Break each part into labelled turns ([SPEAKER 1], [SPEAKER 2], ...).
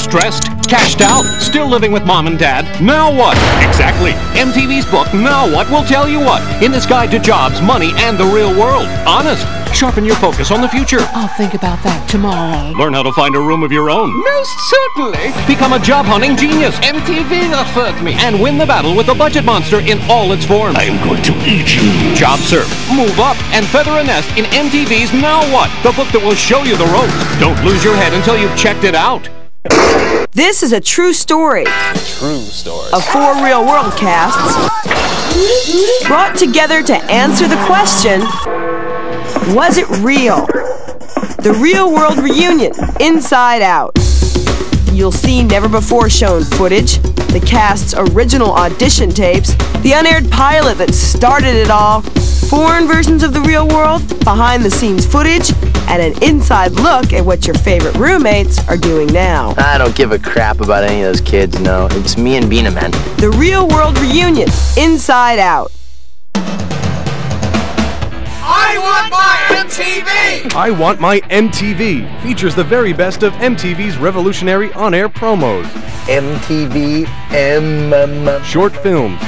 [SPEAKER 1] Stressed? Cashed out? Still living with mom and dad? Now what? Exactly. MTV's book, Now What, will tell you what in this guide to jobs, money, and the real world. Honest. Sharpen your focus on the future.
[SPEAKER 2] I'll think about that tomorrow.
[SPEAKER 1] Learn how to find a room of your own.
[SPEAKER 2] Most certainly.
[SPEAKER 1] Become a job-hunting genius.
[SPEAKER 2] MTV referred me.
[SPEAKER 1] And win the battle with the budget monster in all its forms.
[SPEAKER 3] I am going to eat you.
[SPEAKER 1] Job surf, move up, and feather a nest in MTV's Now What, the book that will show you the ropes. Don't lose your head until you've checked it out.
[SPEAKER 4] This is a true story.
[SPEAKER 5] True story.
[SPEAKER 4] Of 4 real-world casts brought together to answer the question, was it real? The Real World Reunion, Inside Out. You'll see never-before-shown footage, the cast's original audition tapes, the unaired pilot that started it all, foreign versions of the real world, behind-the-scenes footage, and an inside look at what your favorite roommates are doing now.
[SPEAKER 5] I don't give a crap about any of those kids, no. It's me and Beena, man.
[SPEAKER 4] The Real World Reunion, Inside Out.
[SPEAKER 2] I want my MTV!
[SPEAKER 6] I Want My MTV features the very best of MTV's revolutionary on-air promos.
[SPEAKER 5] MTV,
[SPEAKER 6] Short films.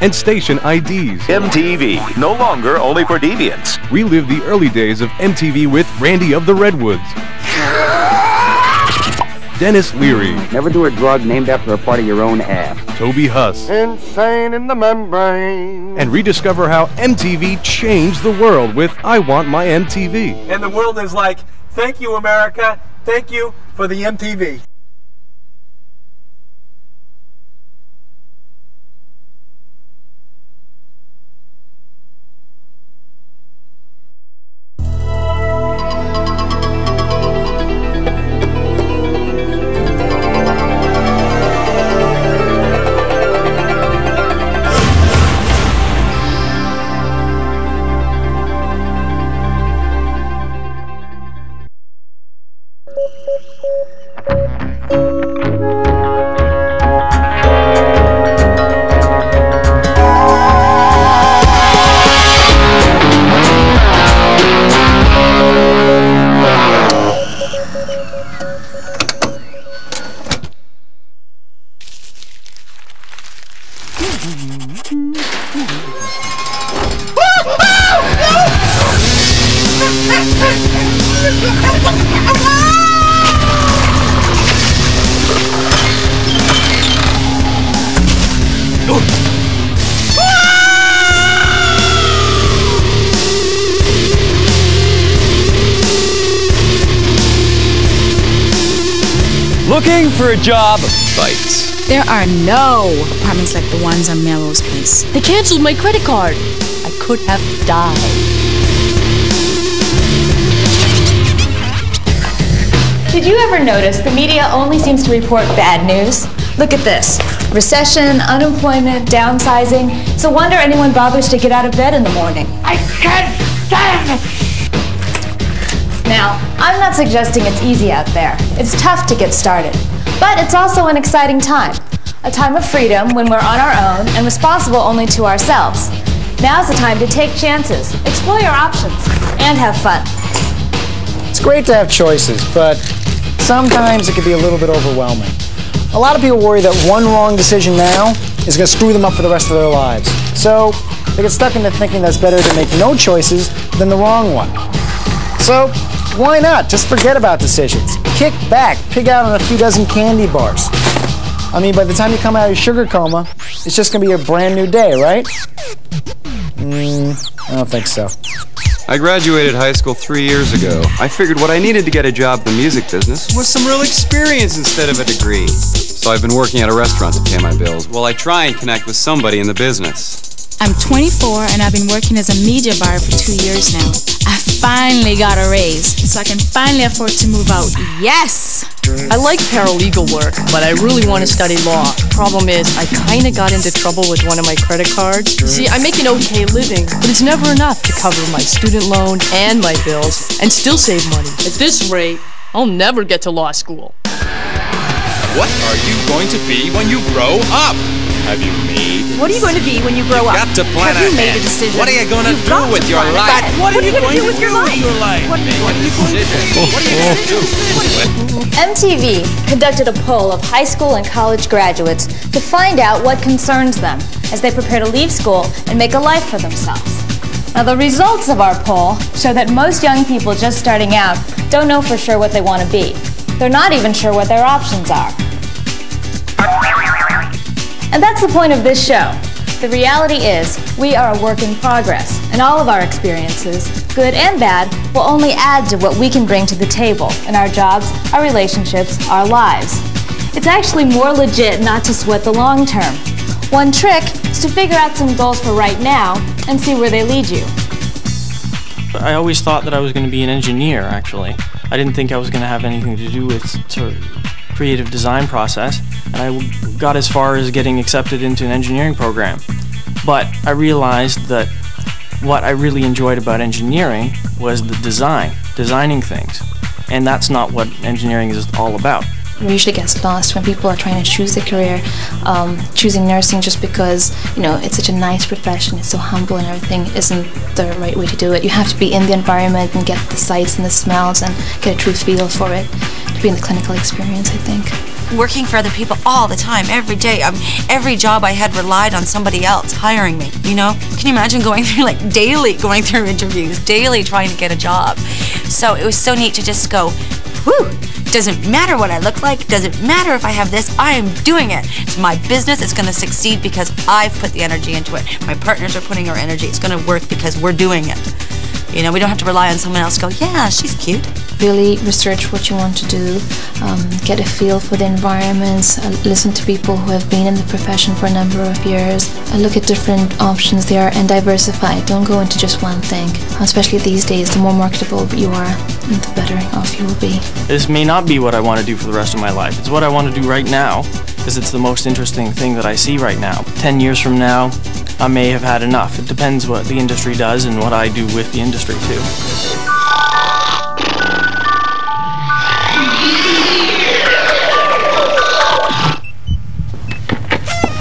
[SPEAKER 6] And station IDs.
[SPEAKER 3] MTV, no longer only for deviants.
[SPEAKER 6] Relive the early days of MTV with Randy of the Redwoods. Dennis Leary.
[SPEAKER 7] Never do a drug named after a part of your own ass.
[SPEAKER 6] Toby Huss.
[SPEAKER 8] Insane in the membrane.
[SPEAKER 6] And rediscover how MTV changed the world with I Want My MTV.
[SPEAKER 9] And the world is like, thank you, America. Thank you for the MTV.
[SPEAKER 10] Looking for a job bites.
[SPEAKER 11] There are no apartments like the ones on Melrose Place.
[SPEAKER 12] They canceled my credit card. I could have died.
[SPEAKER 13] Did you ever notice the media only seems to report bad news? Look at this. Recession, unemployment, downsizing. It's a wonder anyone bothers to get out of bed in the morning.
[SPEAKER 2] I can't stand it!
[SPEAKER 13] Now, I'm not suggesting it's easy out there. It's tough to get started. But it's also an exciting time. A time of freedom when we're on our own and responsible only to ourselves. Now's the time to take chances, explore your options, and have fun.
[SPEAKER 14] It's great to have choices, but sometimes it can be a little bit overwhelming. A lot of people worry that one wrong decision now is going to screw them up for the rest of their lives. So they get stuck into thinking that it's better to make no choices than the wrong one. So why not? Just forget about decisions. Kick back, pig out on a few dozen candy bars. I mean, by the time you come out of your sugar coma, it's just going to be a brand new day, right? I don't think so.
[SPEAKER 15] I graduated high school 3 years ago. I figured what I needed to get a job in the music business was some real experience instead of a degree. So I've been working at a restaurant to pay my bills while I try and connect with somebody in the business.
[SPEAKER 11] I'm 24 and I've been working as a media buyer for 2 years now. I finally got a raise, so I can finally afford to move out. Yes!
[SPEAKER 12] I like paralegal work, but I really want to study law. Problem is, I kind of got into trouble with one of my credit cards. See, I make an okay living, but it's never enough to cover my student loan and my bills, and still save money. At this rate, I'll never get to law school.
[SPEAKER 16] What are you going to be when you grow up? Have you made?
[SPEAKER 4] What are you going to be when you grow up?
[SPEAKER 16] Got to plan
[SPEAKER 4] Have you made
[SPEAKER 16] ahead.
[SPEAKER 4] a decision?
[SPEAKER 16] What are you going to do with your life?
[SPEAKER 4] What are you going to do with your life?
[SPEAKER 16] What are you going to do?
[SPEAKER 4] What are you going to do?
[SPEAKER 13] MTV conducted a poll of high school and college graduates to find out what concerns them as they prepare to leave school and make a life for themselves. Now, the results of our poll show that most young people just starting out don't know for sure what they want to be. They're not even sure what their options are. And that's the point of this show. The reality is, we are a work in progress, and all of our experiences, good and bad, will only add to what we can bring to the table in our jobs, our relationships, our lives. It's actually more legit not to sweat the long term. One trick is to figure out some goals for right now and see where they lead you.
[SPEAKER 17] I always thought that I was going to be an engineer, actually. I didn't think I was going to have anything to do with sort of creative design process, and I got as far as getting accepted into an engineering program. But I realized that what I really enjoyed about engineering was the designing things, and that's not what engineering is all about.
[SPEAKER 11] We usually get lost when people are trying to choose a career, choosing nursing just because, you know, it's such a nice profession, it's so humble and everything isn't the right way to do it. You have to be in the environment and get the sights and the smells and get a true feel for it to be in the clinical experience, I think.
[SPEAKER 18] Working for other people all the time, every day. Every job I had relied on somebody else hiring me, you know? Can you imagine going through, like, daily going through interviews, daily trying to get a job? So it was so neat to just go, whew! Doesn't matter what I look like, doesn't matter if I have this, I am doing it. It's my business, it's gonna succeed because I've put the energy into it. My partners are putting our energy, it's gonna work because we're doing it. You know, we don't have to rely on someone else to go, yeah, she's cute.
[SPEAKER 11] Really research what you want to do, get a feel for the environments, listen to people who have been in the profession for a number of years, look at different options there and diversify. Don't go into just one thing. Especially these days, the more marketable you are, the better off you will be.
[SPEAKER 17] This may not be what I want to do for the rest of my life. It's what I want to do right now, because it's the most interesting thing that I see right now. 10 years from now, I may have had enough. It depends what the industry does and what I do with the industry too.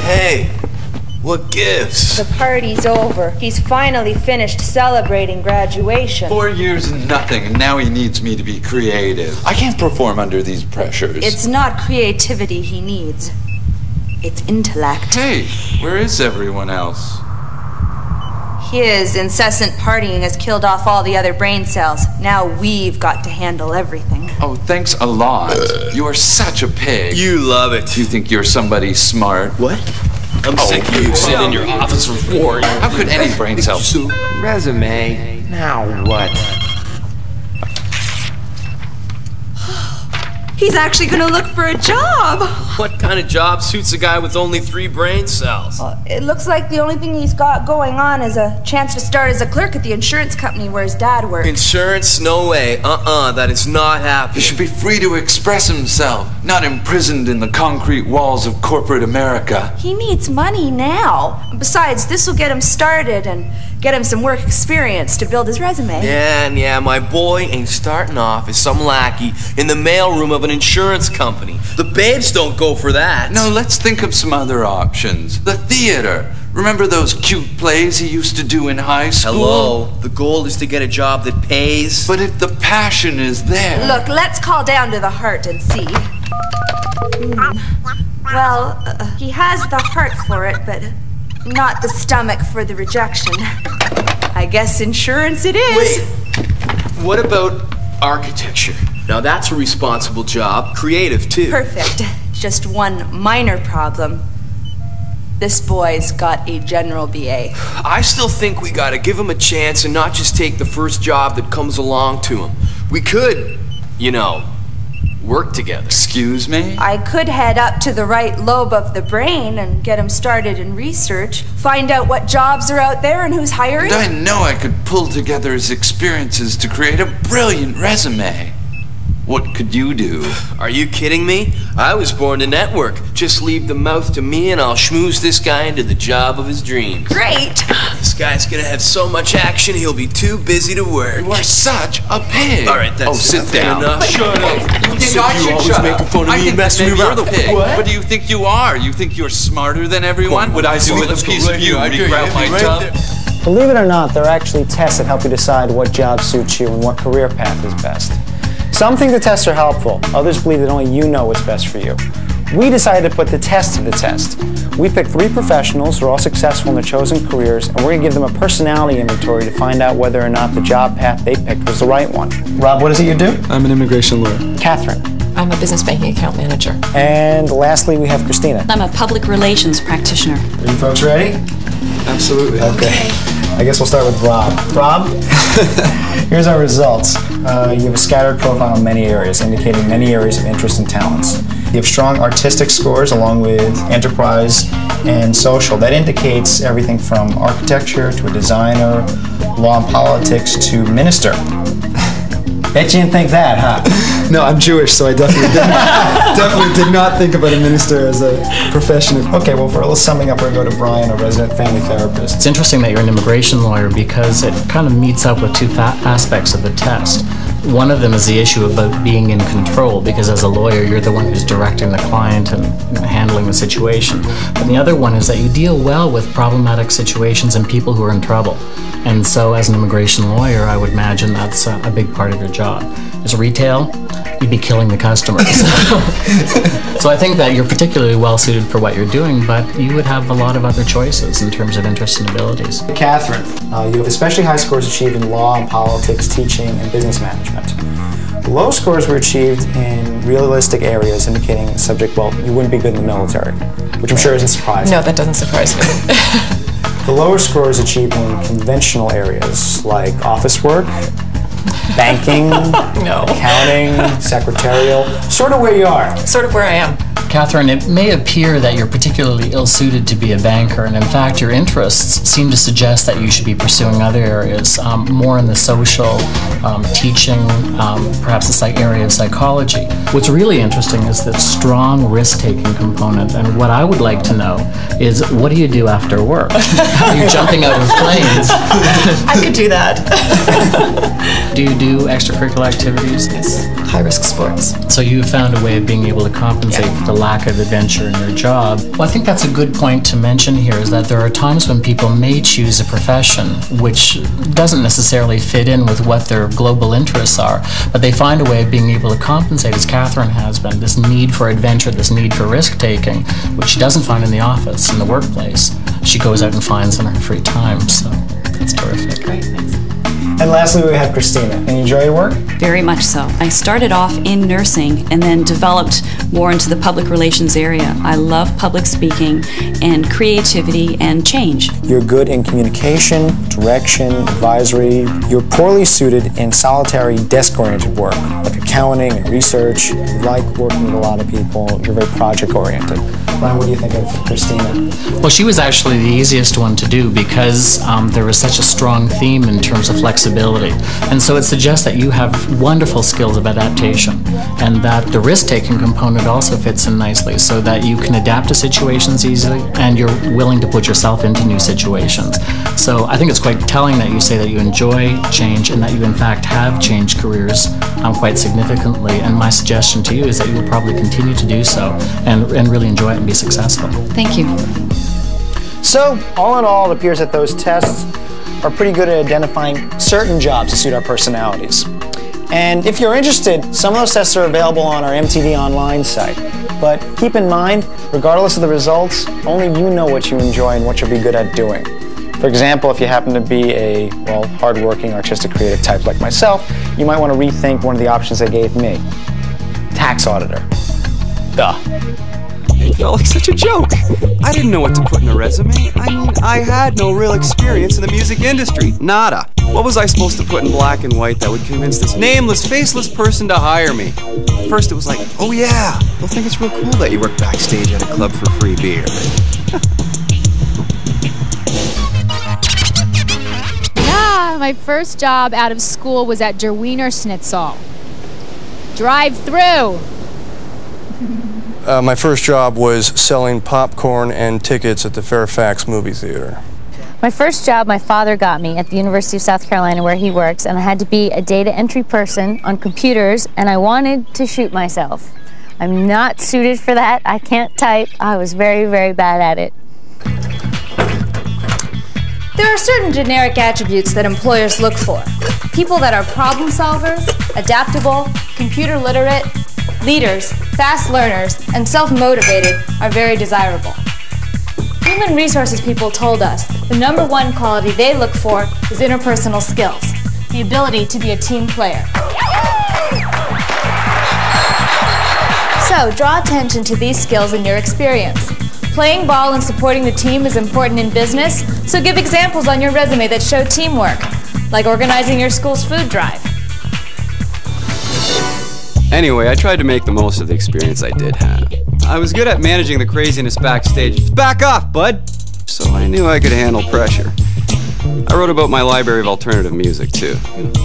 [SPEAKER 19] Hey, what gives?
[SPEAKER 20] The party's over. He's finally finished celebrating graduation.
[SPEAKER 19] 4 years and nothing, and now he needs me to be creative. I can't perform under these pressures.
[SPEAKER 20] It's not creativity he needs. It's intellect.
[SPEAKER 19] Hey, where is everyone else?
[SPEAKER 20] His incessant partying has killed off all the other brain cells. Now we've got to handle everything.
[SPEAKER 19] Oh, thanks a lot. You are such a pig.
[SPEAKER 16] You love it.
[SPEAKER 19] You think you're somebody smart?
[SPEAKER 16] What? I'm sick of you sitting in your office report.
[SPEAKER 19] How could any brain cell...
[SPEAKER 7] Resume. Now what?
[SPEAKER 20] He's actually going to look for a job.
[SPEAKER 16] What kind of job suits a guy with only 3 brain cells?
[SPEAKER 20] It looks like the only thing he's got going on is a chance to start as a clerk at the insurance company where his dad works.
[SPEAKER 16] Insurance? No way. That is not happening.
[SPEAKER 19] He should be free to express himself, not imprisoned in the concrete walls of corporate America.
[SPEAKER 20] He needs money now. Besides, this will get him started and get him some work experience to build his resume.
[SPEAKER 16] Yeah, my boy ain't starting off as some lackey in the mailroom of an insurance company. The babes don't go for that.
[SPEAKER 19] No, let's think of some other options. The theater. Remember those cute plays he used to do in high school?
[SPEAKER 16] Hello, the goal is to get a job that pays.
[SPEAKER 19] But if the passion is there...
[SPEAKER 20] Look, let's call down to the heart and see. Well, he has the heart for it, but not the stomach for the rejection. I guess insurance it is.
[SPEAKER 16] Wait, what about architecture? Now that's a responsible job, creative too.
[SPEAKER 20] Perfect. Just one minor problem. This boy's got a general BA.
[SPEAKER 16] I still think we gotta give him a chance and not just take the first job that comes along to him. We could, you know, work together.
[SPEAKER 19] Excuse me?
[SPEAKER 20] I could head up to the right lobe of the brain and get him started in research, find out what jobs are out there and who's hiring.
[SPEAKER 19] And I know I could pull together his experiences to create a brilliant resume. What could you do?
[SPEAKER 16] Are you kidding me? I was born to network. Just leave the mouth to me and I'll schmooze this guy into the job of his dreams.
[SPEAKER 20] Great!
[SPEAKER 16] This guy's gonna have so much action he'll be too busy to work.
[SPEAKER 19] You are such a pig!
[SPEAKER 16] Alright, that's
[SPEAKER 19] sit down.
[SPEAKER 16] Enough. Shut up!
[SPEAKER 19] You always making fun of me and messing me around. What do you think you are? You think you're smarter than everyone? What I do with a piece of you regrout my tongue?
[SPEAKER 14] Believe it or not, there are actually tests that help you decide what job suits you and what career path is best. Some think the tests are helpful. Others believe that only you know what's best for you. We decided to put the test to the test. We picked 3 professionals who are all successful in their chosen careers, and we're going to give them a personality inventory to find out whether or not the job path they picked was the right one. Rob, what is it you do?
[SPEAKER 21] I'm an immigration lawyer.
[SPEAKER 14] Catherine.
[SPEAKER 22] I'm a business banking account manager.
[SPEAKER 14] And lastly, we have Christina.
[SPEAKER 23] I'm a public relations practitioner.
[SPEAKER 14] Are you folks ready?
[SPEAKER 21] Absolutely.
[SPEAKER 14] Okay. I guess we'll start with Rob. Rob, here's our results. You have a scattered profile in many areas, indicating many areas of interest and talents. You have strong artistic scores along with enterprise and social. That indicates everything from architecture to a designer, law and politics to minister. Bet you didn't think that, huh?
[SPEAKER 21] No, I'm Jewish, so I definitely did not think about a minister as a profession.
[SPEAKER 14] Okay, well, for a little summing up, we're going to go to Brian, a resident family therapist.
[SPEAKER 24] It's interesting that you're an immigration lawyer because it kind of meets up with 2 aspects of the test. One of them is the issue about being in control, because as a lawyer, you're the one who's directing the client and handling the situation. And the other one is that you deal well with problematic situations and people who are in trouble. And so as an immigration lawyer, I would imagine that's a big part of your job. As retail, you'd be killing the customers. So I think that you're particularly well suited for what you're doing, but you would have a lot of other choices in terms of interests and abilities.
[SPEAKER 14] Catherine, you have especially high scores achieved in law and politics, teaching, and business management. The low scores were achieved in realistic areas, indicating the subject, well, you wouldn't be good in the military, which I'm sure isn't surprising.
[SPEAKER 22] No, that doesn't surprise me.
[SPEAKER 14] The lower scores achieved in conventional areas like office work, banking, accounting, secretarial, sort of where you are.
[SPEAKER 22] Sort of where I am.
[SPEAKER 24] Catherine, it may appear that you're particularly ill-suited to be a banker, and in fact your interests seem to suggest that you should be pursuing other areas, more in the social, teaching, perhaps the area of psychology. What's really interesting is the strong risk-taking component, and what I would like to know is, what do you do after work? Are you jumping out of planes?
[SPEAKER 22] I could do that.
[SPEAKER 24] Do you do extracurricular activities?
[SPEAKER 22] Yes, high-risk sports.
[SPEAKER 24] So you found a way of being able to compensate for the lack of adventure in your job. Well, I think that's a good point to mention here, is that there are times when people may choose a profession which doesn't necessarily fit in with what their global interests are, but they find a way of being able to compensate, as Catherine has been, this need for adventure, this need for risk-taking, which she doesn't find in the office, in the workplace. She goes out and finds in her free time, so that's terrific.
[SPEAKER 22] Great, thanks.
[SPEAKER 14] And lastly, we have Christina. And you enjoy your work?
[SPEAKER 23] Very much so. I started off in nursing and then developed more into the public relations area. I love public speaking and creativity and change.
[SPEAKER 14] You're good in communication, direction, advisory. You're poorly suited in solitary desk-oriented work, like accounting and research. You like working with a lot of people. You're very project-oriented. Brian, what do you think of Christina?
[SPEAKER 24] Well, she was actually the easiest one to do because there was such a strong theme in terms of flexibility. And so it suggests that you have wonderful skills of adaptation, and that the risk-taking component also fits in nicely, so that you can adapt to situations easily and you're willing to put yourself into new situations. So I think it's quite telling that you say that you enjoy change and that you in fact have changed careers quite significantly. And my suggestion to you is that you will probably continue to do so and really enjoy it and be successful.
[SPEAKER 23] Thank you.
[SPEAKER 14] So, all in all, it appears that those tests are pretty good at identifying certain jobs to suit our personalities. And if you're interested, some of those tests are available on our MTV online site. But keep in mind, regardless of the results, only you know what you enjoy and what you'll be good at doing. For example, if you happen to be a, well, hardworking, artistic, creative type like myself, you might want to rethink one of the options they gave me. Tax auditor. Duh.
[SPEAKER 15] It felt like such a joke. I didn't know what to put in a resume. I mean, I had no real experience in the music industry. Nada. What was I supposed to put in black and white that would convince this nameless, faceless person to hire me? First it was like, oh yeah, they'll think it's real cool that you work backstage at a club for free beer.
[SPEAKER 25] Yeah, my first job out of school was at Der Wiener Schnitzel. Drive-through.
[SPEAKER 26] My first job was selling popcorn and tickets at the Fairfax movie theater.
[SPEAKER 25] My first job my father got me at the University of South Carolina where he works, and I had to be a data entry person on computers, and I wanted to shoot myself. I'm not suited for that. I can't type. I was very, very bad at it.
[SPEAKER 13] There are certain generic attributes that employers look for. People that are problem solvers, adaptable, computer literate, leaders, fast learners, and self-motivated are very desirable. Human resources people told us the #1 quality they look for is interpersonal skills, the ability to be a team player. So, draw attention to these skills in your experience. Playing ball and supporting the team is important in business, so give examples on your resume that show teamwork, like organizing your school's food drive.
[SPEAKER 15] Anyway, I tried to make the most of the experience I did have. I was good at managing the craziness backstage. Back off, bud! So I knew I could handle pressure. I wrote about my library of alternative music, too,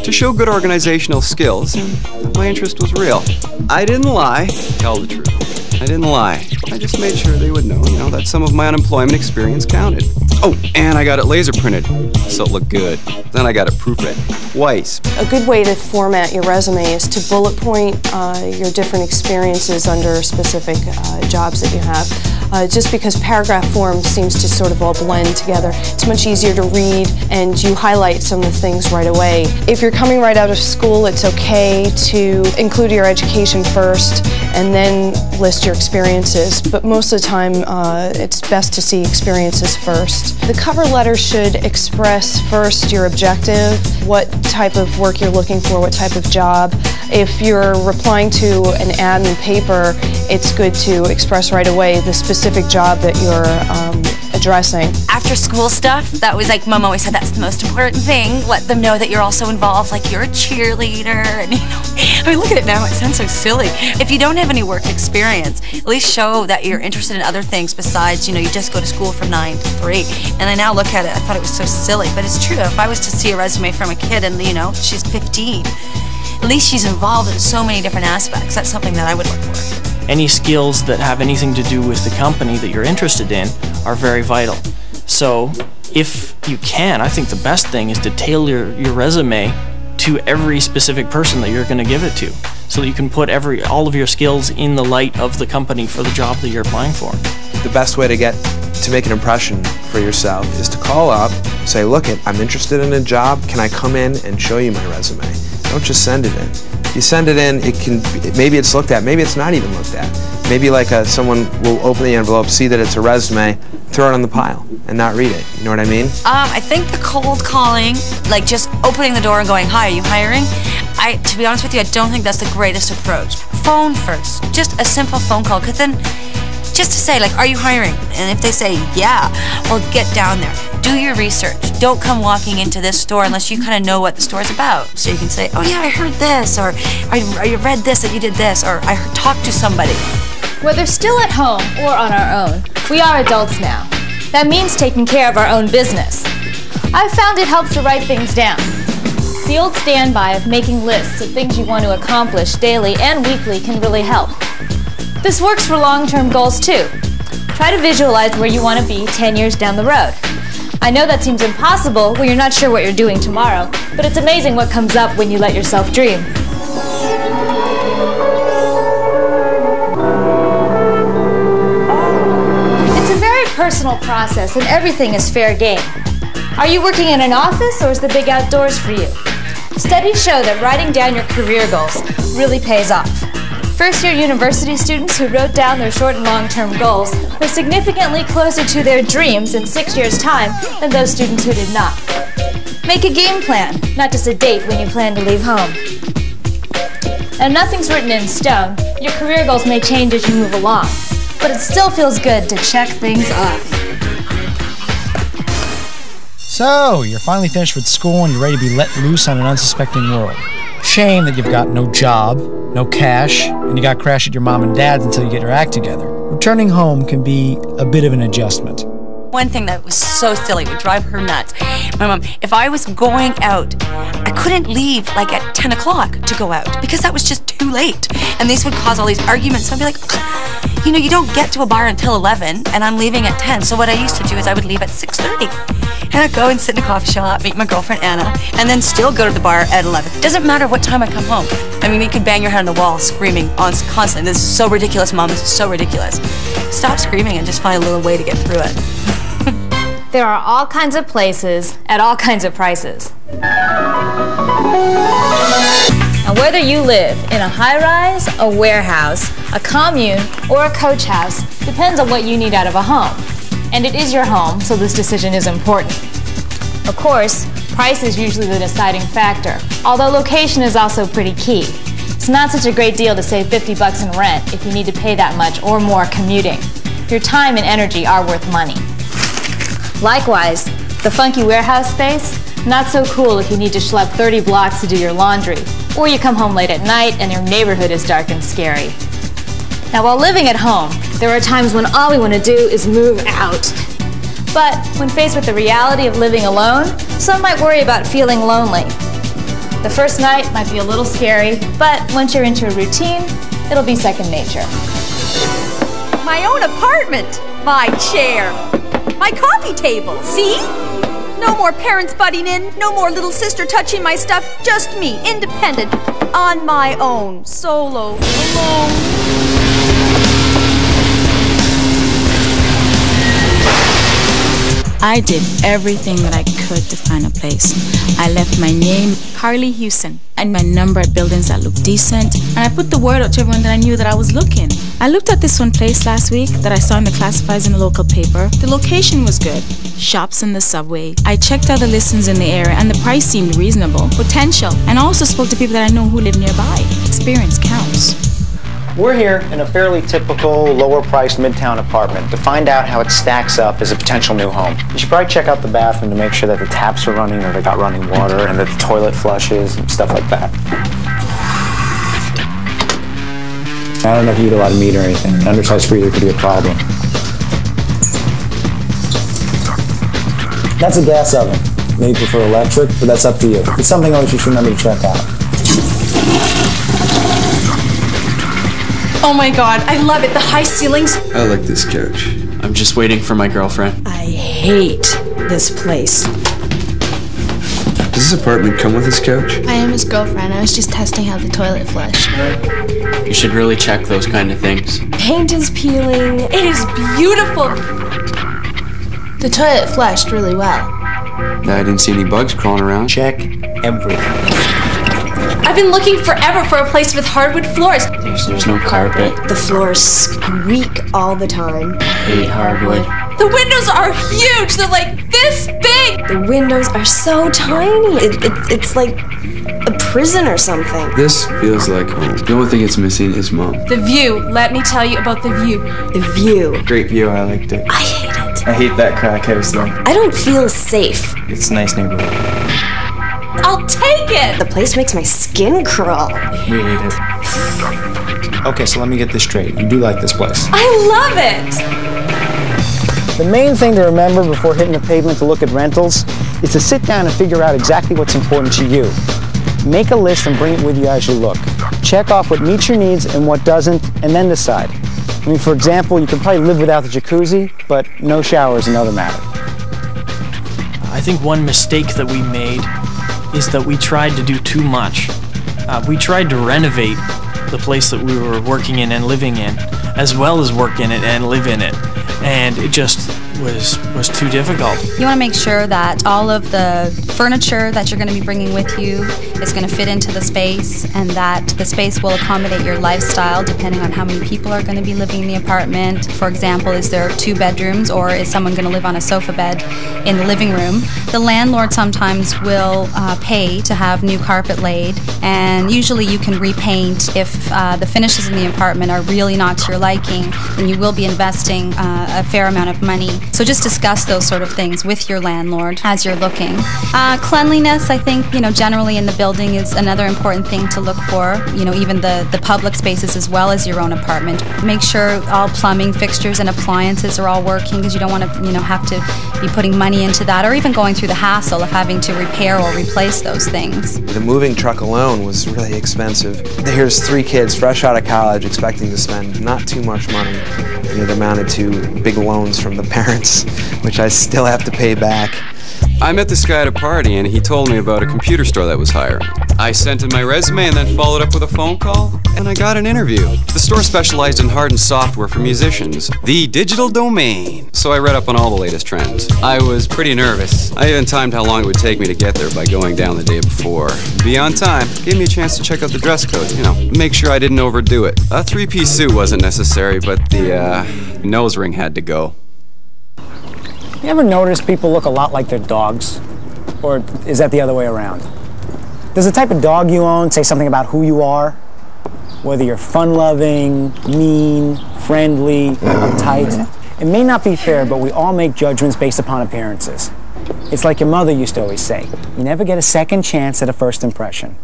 [SPEAKER 15] to show good organizational skills, and my interest was real. I didn't lie, tell the truth. I didn't lie. I just made sure they would know, that some of my unemployment experience counted. Oh, and I got it laser printed, so it looked good. Then I got it proofread twice.
[SPEAKER 1] A good way to format your resume is to bullet point your different experiences under specific jobs that you have. Just because paragraph form seems to sort of all blend together, it's much easier to read and you highlight some of the things right away. If you're coming right out of school, it's okay to include your education first and then list your experiences, but most of the time it's best to see experiences first. The cover letter should express first your objective, what type of work you're looking for, what type of job. If you're replying to an ad in the paper, it's good to express right away the specific job that you're addressing.
[SPEAKER 18] After school stuff, that was like, Mom always said that's the most important thing. Let them know that you're also involved, like you're a cheerleader. And I mean, look at it now, it sounds so silly. If you don't have any work experience, at least show that you're interested in other things besides, you just go to school from 9 to 3. And I now look at it, I thought it was so silly, but it's true. If I was to see a resume from a kid and, she's 15, at least she's involved in so many different aspects. That's something that I would look for.
[SPEAKER 17] Any skills that have anything to do with the company that you're interested in are very vital. So if you can, I think the best thing is to tailor your resume to every specific person that you're going to give it to, so that you can put all of your skills in the light of the company for the job that you're applying for.
[SPEAKER 3] The best way to make an impression for yourself is to call up, say, look, I'm interested in a job, can I come in and show you my resume? Don't just send it in. If you send it in, maybe it's looked at, maybe it's not even looked at. Maybe someone will open the envelope, see that it's a resume, throw it on the pile, and not read it. You know what I mean?
[SPEAKER 18] I think the cold calling, like just opening the door and going, hi, are you hiring? To be honest with you, I don't think that's the greatest approach. Phone first, just a simple phone call, because then just to say, are you hiring? And if they say, yeah, well, get down there. Do your research. Don't come walking into this store unless you kind of know what the store's about. So you can say, oh yeah, I heard this, or I read this, that you did this, or I talked to somebody.
[SPEAKER 13] Whether still at home or on our own, we are adults now. That means taking care of our own business. I've found it helps to write things down. The old standby of making lists of things you want to accomplish daily and weekly can really help. This works for long-term goals too. Try to visualize where you want to be 10 years down the road. I know that seems impossible when you're not sure what you're doing tomorrow, but it's amazing what comes up when you let yourself dream. It's a very personal process and everything is fair game. Are you working in an office or is the big outdoors for you? Studies show that writing down your career goals really pays off. First-year university students who wrote down their short and long-term goals were significantly closer to their dreams in 6 years' time than those students who did not. Make a game plan, not just a date when you plan to leave home. And nothing's written in stone. Your career goals may change as you move along, but it still feels good to check things off.
[SPEAKER 14] So, you're finally finished with school and you're ready to be let loose on an unsuspecting world. Shame that you've got no job, no cash, and you got to crash at your mom and dad's until you get your act together. Returning home can be a bit of an adjustment.
[SPEAKER 18] One thing that was so silly, would drive her nuts. My mom, if I was going out, I couldn't leave at 10 o'clock to go out because that was just too late. And these would cause all these arguments. So I'd be like, you don't get to a bar until 11 and I'm leaving at 10. So what I used to do is I would leave at 6:30. And I'd go and sit in a coffee shop, meet my girlfriend Anna, and then still go to the bar at 11. Doesn't matter what time I come home. I mean, you could bang your head on the wall screaming constantly, this is so ridiculous, Mom, this is so ridiculous. Stop screaming and just find a little way to get through it.
[SPEAKER 13] There are all kinds of places at all kinds of prices. Now, whether you live in a high-rise, a warehouse, a commune, or a coach house depends on what you need out of a home. And it is your home, so this decision is important. Of course, price is usually the deciding factor, although location is also pretty key. It's not such a great deal to save $50 in rent if you need to pay that much or more commuting. Your time and energy are worth money. Likewise, the funky warehouse space, not so cool if you need to schlep 30 blocks to do your laundry, or you come home late at night and your neighborhood is dark and scary. Now, while living at home, there are times when all we want to do is move out. But when faced with the reality of living alone, some might worry about feeling lonely. The first night might be a little scary, but once you're into a routine, it'll be second nature.
[SPEAKER 2] My own apartment, my chair, my coffee table, see? No more parents butting in, no more little sister touching my stuff, just me, independent, on my own, solo, alone.
[SPEAKER 5] I did everything that I could to find a place. I left my name, Carly Houston, and my number at buildings that looked decent, and I put the word out to everyone that I knew that I was looking. I looked at this one place last week that I saw in the classifieds in the local paper. The location was good. Shops in the subway. I checked out the listings in the area, and the price seemed reasonable. Potential. And I also spoke to people that I know who live nearby. Experience counts.
[SPEAKER 14] We're here in a fairly typical, lower-priced midtown apartment to find out how it stacks up as a potential new home. You should probably check out the bathroom to make sure that the taps are running or they got running water and that the toilet flushes and stuff like that. I don't know if you eat a lot of meat or anything. An undersized freezer could be a problem. That's a gas oven. Maybe prefer electric, but that's up to you. It's something else you should remember to check out.
[SPEAKER 6] Oh my god, I love it. The high ceilings.
[SPEAKER 8] I like this couch. I'm just waiting for my girlfriend.
[SPEAKER 6] I hate this place.
[SPEAKER 8] Does this apartment come with this couch?
[SPEAKER 11] I am his girlfriend. I was just testing how the toilet flushed.
[SPEAKER 8] You should really check those kind of things.
[SPEAKER 6] Paint is peeling. It is beautiful.
[SPEAKER 11] The toilet flushed really well.
[SPEAKER 8] I didn't see any bugs crawling around.
[SPEAKER 14] Check everything.
[SPEAKER 6] I've been looking forever for a place with hardwood floors.
[SPEAKER 8] There's no carpet.
[SPEAKER 6] The floors squeak all the time.
[SPEAKER 8] I hate hardwood.
[SPEAKER 6] The windows are huge. They're like this big. The windows are so tiny. It's like a prison or something.
[SPEAKER 8] This feels like home. The only thing it's missing is Mom.
[SPEAKER 6] The view. Let me tell you about the view. The view.
[SPEAKER 21] Great view, I liked it.
[SPEAKER 6] I hate it.
[SPEAKER 21] I hate that crack house though.
[SPEAKER 6] I don't feel safe.
[SPEAKER 21] It's a nice neighborhood.
[SPEAKER 6] I'll take it! The place makes my skin crawl.
[SPEAKER 21] We hate it. Okay, so let me get this straight. You do like this place.
[SPEAKER 6] I love it!
[SPEAKER 14] The main thing to remember before hitting the pavement to look at rentals is to sit down and figure out exactly what's important to you. Make a list and bring it with you as you look. Check off what meets your needs and what doesn't, and then decide. I mean, for example, you could probably live without the jacuzzi, but no shower is another matter.
[SPEAKER 17] I think one mistake that we made is that we tried to do too much. We tried to renovate the place that we were working in and living in, as well as work in it and live in it. And it just was too difficult.
[SPEAKER 23] You want to make sure that all of the furniture that you're going to be bringing with you is going to fit into the space, and that the space will accommodate your lifestyle depending on how many people are going to be living in the apartment. For example, is there 2 bedrooms, or is someone going to live on a sofa bed in the living room? The landlord sometimes will pay to have new carpet laid, and usually you can repaint. If the finishes in the apartment are really not to your liking, then you will be investing a fair amount of money. So just discuss those sort of things with your landlord as you're looking. Cleanliness, I think, generally in the building is another important thing to look for. Even the public spaces as well as your own apartment. Make sure all plumbing fixtures and appliances are all working, because you don't want to, have to be putting money into that, or even going through the hassle of having to repair or replace those things.
[SPEAKER 3] The moving truck alone was really expensive. Here's 3 kids fresh out of college expecting to spend not too much money, and it amounted to big loans from the parents, which I still have to pay back.
[SPEAKER 15] I met this guy at a party, and he told me about a computer store that was hiring. I sent in my resume and then followed up with a phone call. and I got an interview. The store specialized in hardened software for musicians, the digital domain. So I read up on all the latest trends. I was pretty nervous. I even timed how long it would take me to get there by going down the day before. Be on time gave me a chance to check out the dress code, you know, make sure I didn't overdo it. A three-piece suit wasn't necessary, but the nose ring had to go.
[SPEAKER 14] You ever notice people look a lot like their dogs? Or is that the other way around? Does the type of dog you own say something about who you are? Whether you're fun-loving, mean, friendly, uptight. It may not be fair, but we all make judgments based upon appearances. It's like your mother used to always say, you never get a second chance at a first impression.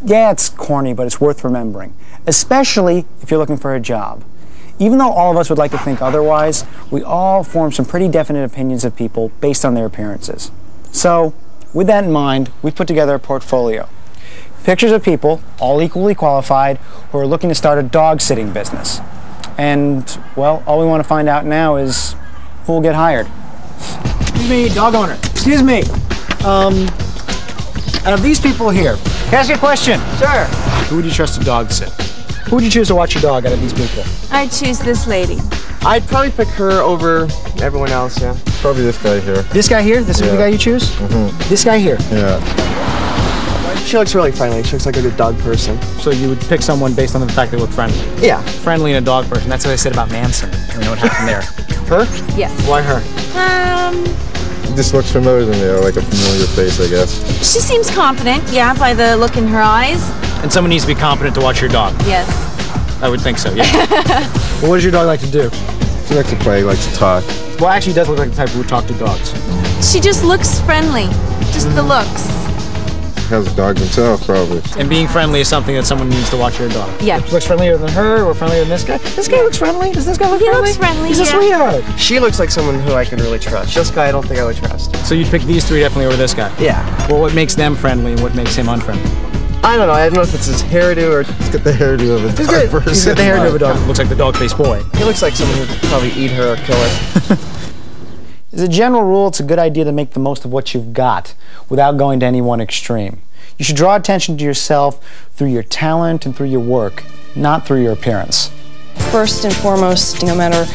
[SPEAKER 14] Yeah, it's corny, but it's worth remembering, especially if you're looking for a job. Even though all of us would like to think otherwise, we all form some pretty definite opinions of people based on their appearances. So, with that in mind, we put together a portfolio. Pictures of people, all equally qualified, who are looking to start a dog-sitting business. And, well, all we want to find out now is who will get hired. Excuse me, dog owner. Excuse me. Out of these people here, can I ask you a question? Sure. Who would you trust to dog sit? Who would you choose to watch your dog out of these people?
[SPEAKER 4] I'd choose this lady.
[SPEAKER 3] I'd probably pick her over everyone else, yeah.
[SPEAKER 21] Probably this guy here.
[SPEAKER 14] This guy here? This is the guy you choose?
[SPEAKER 21] Mm-hmm.
[SPEAKER 14] This guy here?
[SPEAKER 21] Yeah.
[SPEAKER 3] She looks really friendly. She looks like a good dog person.
[SPEAKER 14] So you would pick someone based on the fact they look friendly?
[SPEAKER 3] Yeah.
[SPEAKER 14] Friendly and a dog person. That's what I said about Manson. We know what happened there. Her?
[SPEAKER 4] Yes.
[SPEAKER 14] Why her?
[SPEAKER 21] This looks familiar to me, or like a familiar face, I guess.
[SPEAKER 4] She seems competent, yeah, by the look in her eyes.
[SPEAKER 14] And someone needs to be competent to watch your dog?
[SPEAKER 4] Yes.
[SPEAKER 14] I would think so, yeah. Well, what does your dog like to do?
[SPEAKER 21] She likes to play, likes to talk.
[SPEAKER 14] Well, actually, does look like the type who would talk to dogs.
[SPEAKER 4] She just looks friendly. Just the looks.
[SPEAKER 21] Has a dog himself, probably.
[SPEAKER 14] And being friendly is something that someone needs to watch your dog.
[SPEAKER 4] Yeah.
[SPEAKER 14] She looks friendlier than her, or friendlier than this guy. This guy looks friendly. Does this guy look friendly?
[SPEAKER 4] He looks friendly,
[SPEAKER 14] He's a sweetheart.
[SPEAKER 3] She looks like someone who I could really trust. This guy I don't think I would trust.
[SPEAKER 14] So you'd pick these three definitely over this guy?
[SPEAKER 3] Yeah.
[SPEAKER 14] Well, what makes them friendly and what makes him unfriendly?
[SPEAKER 3] I don't know. I don't know if it's his hairdo or...
[SPEAKER 21] He's got the hairdo of a dog person.
[SPEAKER 14] He's got the hairdo of a dog. Looks like the dog-faced boy.
[SPEAKER 3] He looks like someone who would probably eat her or kill her.
[SPEAKER 14] As a general rule, it's a good idea to make the most of what you've got without going to any one extreme. You should draw attention to yourself through your talent and through your work, not through your appearance.
[SPEAKER 1] First and foremost, no matter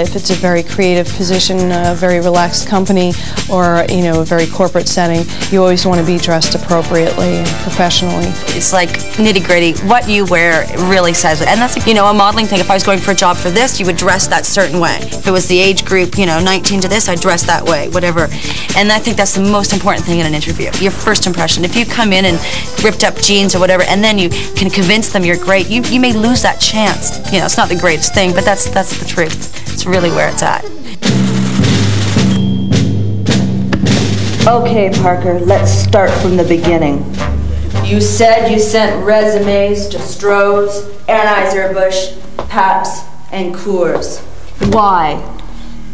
[SPEAKER 1] if it's a very creative position, a very relaxed company, or a very corporate setting, you always want to be dressed appropriately and professionally.
[SPEAKER 18] It's like nitty-gritty. What you wear really says it. And that's, a modeling thing. If I was going for a job for this, you would dress that certain way. If it was the age group, 19 to this, I'd dress that way, whatever. And I think that's the most important thing in an interview, your first impression. If you come in and ripped up jeans or whatever, and then you can convince them you're great, you may lose that chance. It's not the greatest thing, but that's the truth. It's really where it's at.
[SPEAKER 7] Okay, Parker, let's start from the beginning. You said you sent resumes to Stroh's, Anheuser-Busch, Pabst, and Coors. Why?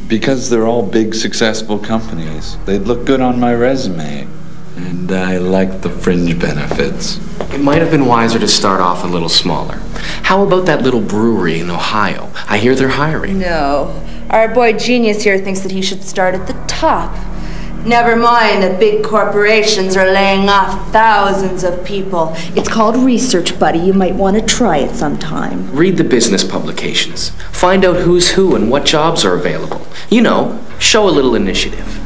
[SPEAKER 19] Because they're all big, successful companies. They'd look good on my resume. And I like the fringe benefits.
[SPEAKER 9] It might have been wiser to start off a little smaller. How about that little brewery in Ohio? I hear they're hiring.
[SPEAKER 7] No. Our boy Genius here thinks that he should start at the top. Never mind that big corporations are laying off thousands of people. It's called research, buddy. You might want to try it sometime.
[SPEAKER 9] Read the business publications. Find out who's who and what jobs are available. Show a little initiative.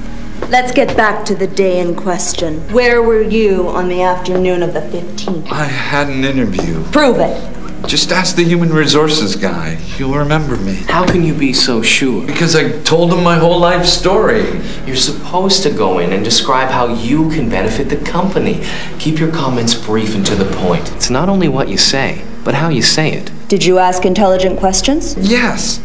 [SPEAKER 7] Let's get back to the day in question. Where were you on the afternoon of the 15th?
[SPEAKER 19] I had an interview.
[SPEAKER 7] Prove it.
[SPEAKER 19] Just ask the human resources guy. He'll remember me.
[SPEAKER 9] How can you be so sure?
[SPEAKER 19] Because I told him my whole life story.
[SPEAKER 9] You're supposed to go in and describe how you can benefit the company. Keep your comments brief and to the point. It's not only what you say, but how you say it.
[SPEAKER 7] Did you ask intelligent questions?
[SPEAKER 19] Yes.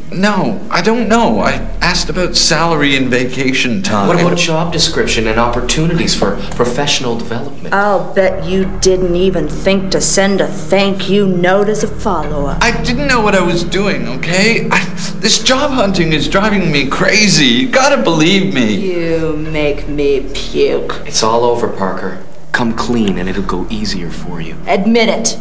[SPEAKER 19] No, I don't know. I asked about salary and vacation time.
[SPEAKER 9] What about job description and opportunities for professional development?
[SPEAKER 7] I'll bet you didn't even think to send a thank you note as a follow-up.
[SPEAKER 19] I didn't know what I was doing, okay? This job hunting is driving me crazy. You gotta believe me.
[SPEAKER 7] You make me puke.
[SPEAKER 9] It's all over, Parker. Come clean and it'll go easier for you.
[SPEAKER 7] Admit it.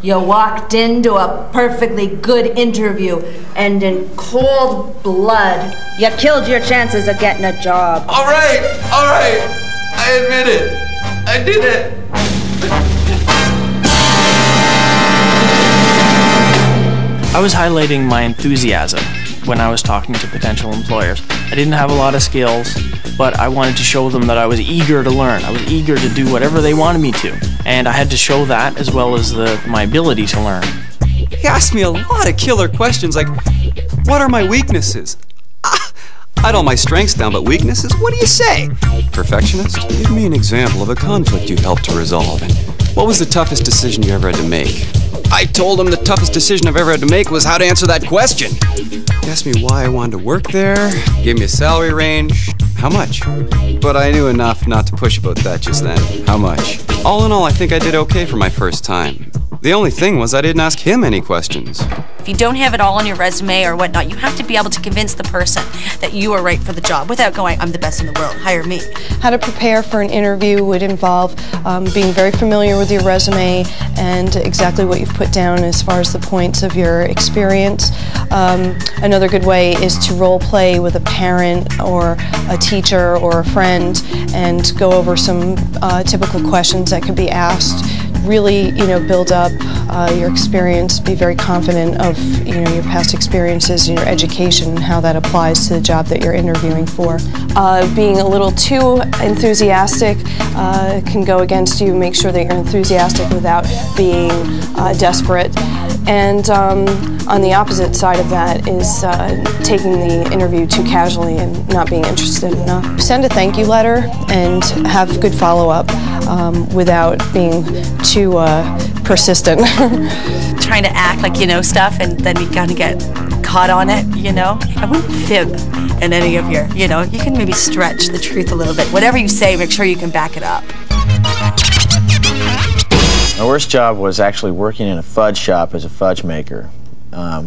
[SPEAKER 7] You walked into a perfectly good interview, and in cold blood, you killed your chances of getting a job.
[SPEAKER 19] All right. I admit it. I did it.
[SPEAKER 17] I was highlighting my enthusiasm when I was talking to potential employers. I didn't have a lot of skills, but I wanted to show them that I was eager to learn. I was eager to do whatever they wanted me to. And I had to show that as well as my ability to learn.
[SPEAKER 15] He asked me a lot of killer questions like, what are my weaknesses? I had all my strengths down, but weaknesses? What do you say? Perfectionist? Give me an example of a conflict you helped to resolve. And what was the toughest decision you ever had to make? I told him the toughest decision I've ever had to make was how to answer that question. He asked me why I wanted to work there, gave me a salary range, how much? But I knew enough not to push about that just then. How much? All in all, I think I did okay for my first time. The only thing was I didn't ask him any questions.
[SPEAKER 18] If you don't have it all on your resume or whatnot, you have to be able to convince the person that you are right for the job without going, I'm the best in the world, hire me.
[SPEAKER 1] How to prepare for an interview would involve being very familiar with your resume and exactly what you've put down as far as the points of your experience. Another good way is to role play with a parent or a teacher or a friend and go over some typical questions that could be asked. Really, build up your experience, be very confident of, your past experiences and your education and how that applies to the job that you're interviewing for. Being a little too enthusiastic can go against you. Make sure that you're enthusiastic without being desperate. And on the opposite side of that is taking the interview too casually and not being interested enough. Send a thank you letter and have good follow-up without being too persistent.
[SPEAKER 18] Trying to act like you know stuff and then you kind of get caught on it, I wouldn't fib in any of your, you can maybe stretch the truth a little bit. Whatever you say, make sure you can back it up.
[SPEAKER 10] My worst job was actually working in a fudge shop as a fudge maker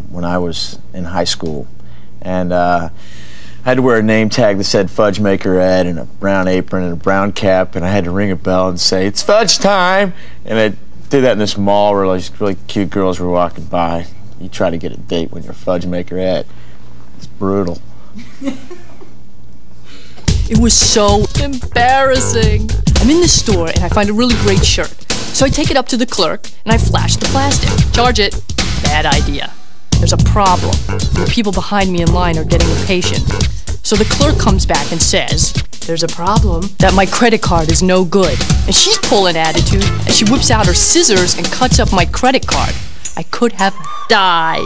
[SPEAKER 10] when I was in high school. And I had to wear a name tag that said Fudge Maker Ed and a brown apron and a brown cap, and I had to ring a bell and say, "It's fudge time!" And I did that in this mall where these really cute girls were walking by. You try to get a date when you're Fudge Maker Ed. It's brutal.
[SPEAKER 12] It was so embarrassing. I'm in the store and I find a really great shirt. So I take it up to the clerk and I flash the plastic. Charge it. Bad idea. There's a problem. The people behind me in line are getting impatient. So the clerk comes back and says, there's a problem, that my credit card is no good. And she's pulling attitude and she whips out her scissors and cuts up my credit card. I could have died.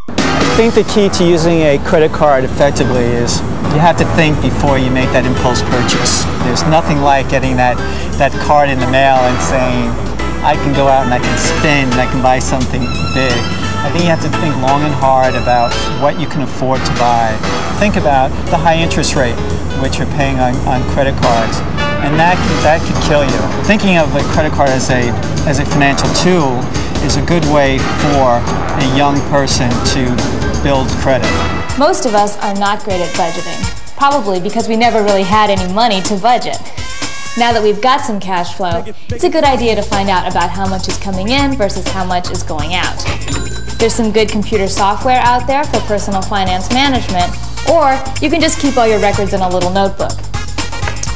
[SPEAKER 16] I think the key to using a credit card effectively is you have to think before you make that impulse purchase. There's nothing like getting that card in the mail and saying, I can go out and I can spend and I can buy something big. I think you have to think long and hard about what you can afford to buy. Think about the high interest rate which you're paying on credit cards, and that could kill you. Thinking of a credit card as a financial tool is a good way for a young person to build credit.
[SPEAKER 13] Most of us are not great at budgeting, probably because we never really had any money to budget. Now that we've got some cash flow, it's a good idea to find out about how much is coming in versus how much is going out. There's some good computer software out there for personal finance management, or you can just keep all your records in a little notebook.